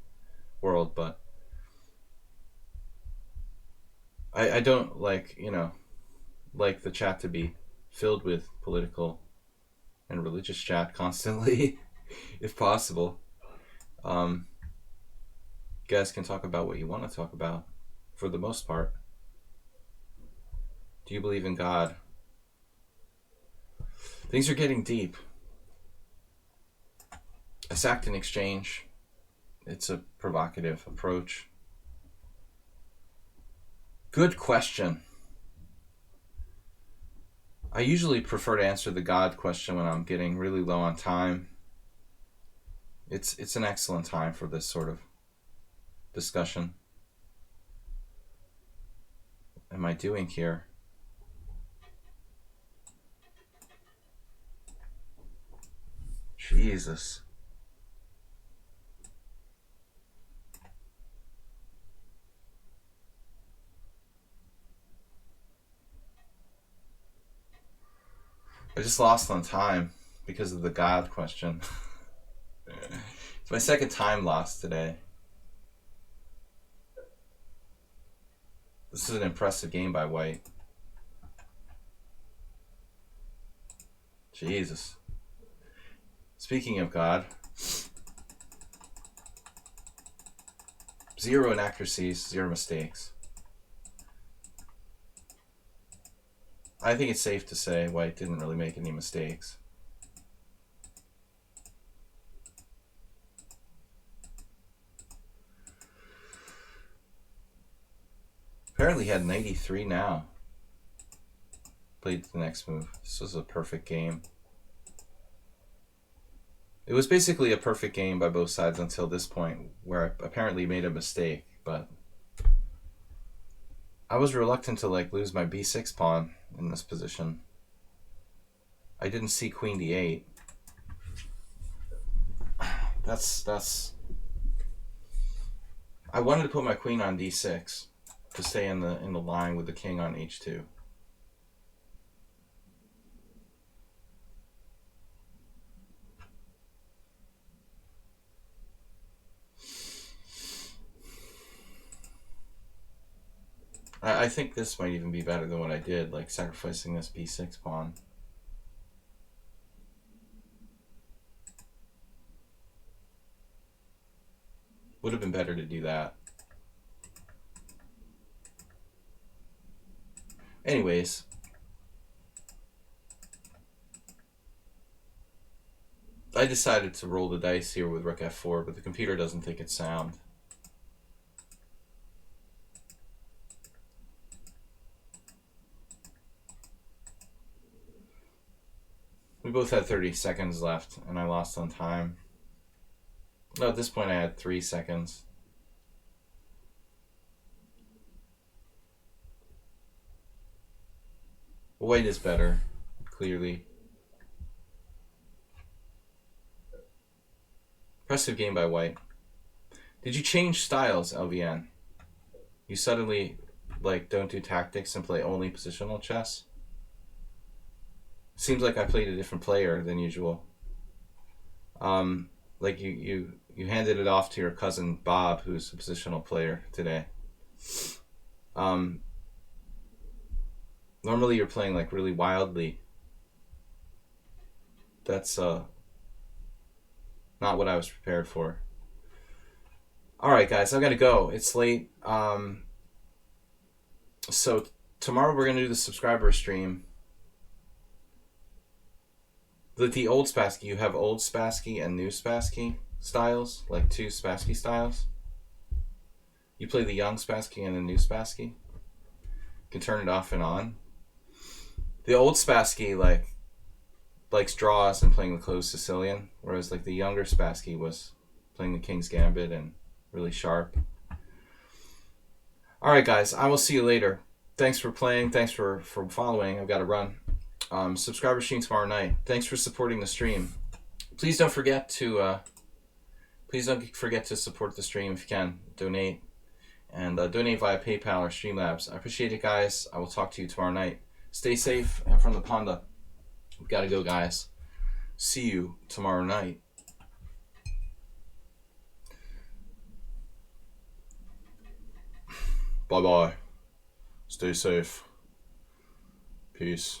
world, but I don't like, you know, like the chat to be filled with political and religious chat constantly, if possible. You guys can talk about what you want to talk about, for the most part. Do you believe in God? Things are getting deep. I sacked an exchange. It's a provocative approach. Good question. I usually prefer to answer the God question when I'm getting really low on time. It's an excellent time for this sort of discussion. What am I doing here? Jesus. I just lost on time because of the God question. It's my second time lost today. This is an impressive game by White. Jesus. Speaking of God, 0 inaccuracies, 0 mistakes. I think it's safe to say White didn't really make any mistakes. Apparently he had an 83 now. Played the next move. This was a perfect game. It was basically a perfect game by both sides until this point, where I apparently made a mistake, but I was reluctant to like lose my b6 pawn in this position. I didn't see queen d8. That's. I wanted to put my queen on d6 to stay in the line with the king on h2. I think this might even be better than what I did, like sacrificing this b6 pawn. Would have been better to do that. Anyways. I decided to roll the dice here with rook f4, but the computer doesn't think it's sound. We both had 30 seconds left, and I lost on time. No, at this point I had 3 seconds. White is better, clearly. Impressive game by White. Did you change styles, LVN? You suddenly, like, don't do tactics and play only positional chess? Seems like I played a different player than usual. Like you handed it off to your cousin Bob, who's a positional player today. Normally you're playing like really wildly. That's not what I was prepared for. Alright guys, I gotta go. It's late. So tomorrow we're gonna do the subscriber stream. The old Spassky, you have old Spassky and new Spassky styles, like 2 Spassky styles. You play the young Spassky and the new Spassky. You can turn it off and on. The old Spassky likes draws and playing the closed Sicilian, whereas like the younger Spassky was playing the King's Gambit and really sharp. Alright guys, I will see you later. Thanks for playing, thanks for following. I've got to run. Subscriber stream tomorrow night. Thanks for supporting the stream. Please don't forget to support the stream if you can. Donate. And donate via PayPal or Streamlabs. I appreciate it, guys. I will talk to you tomorrow night. Stay safe, and from the Panda. We've got to go, guys. See you tomorrow night. Bye-bye. Stay safe. Peace.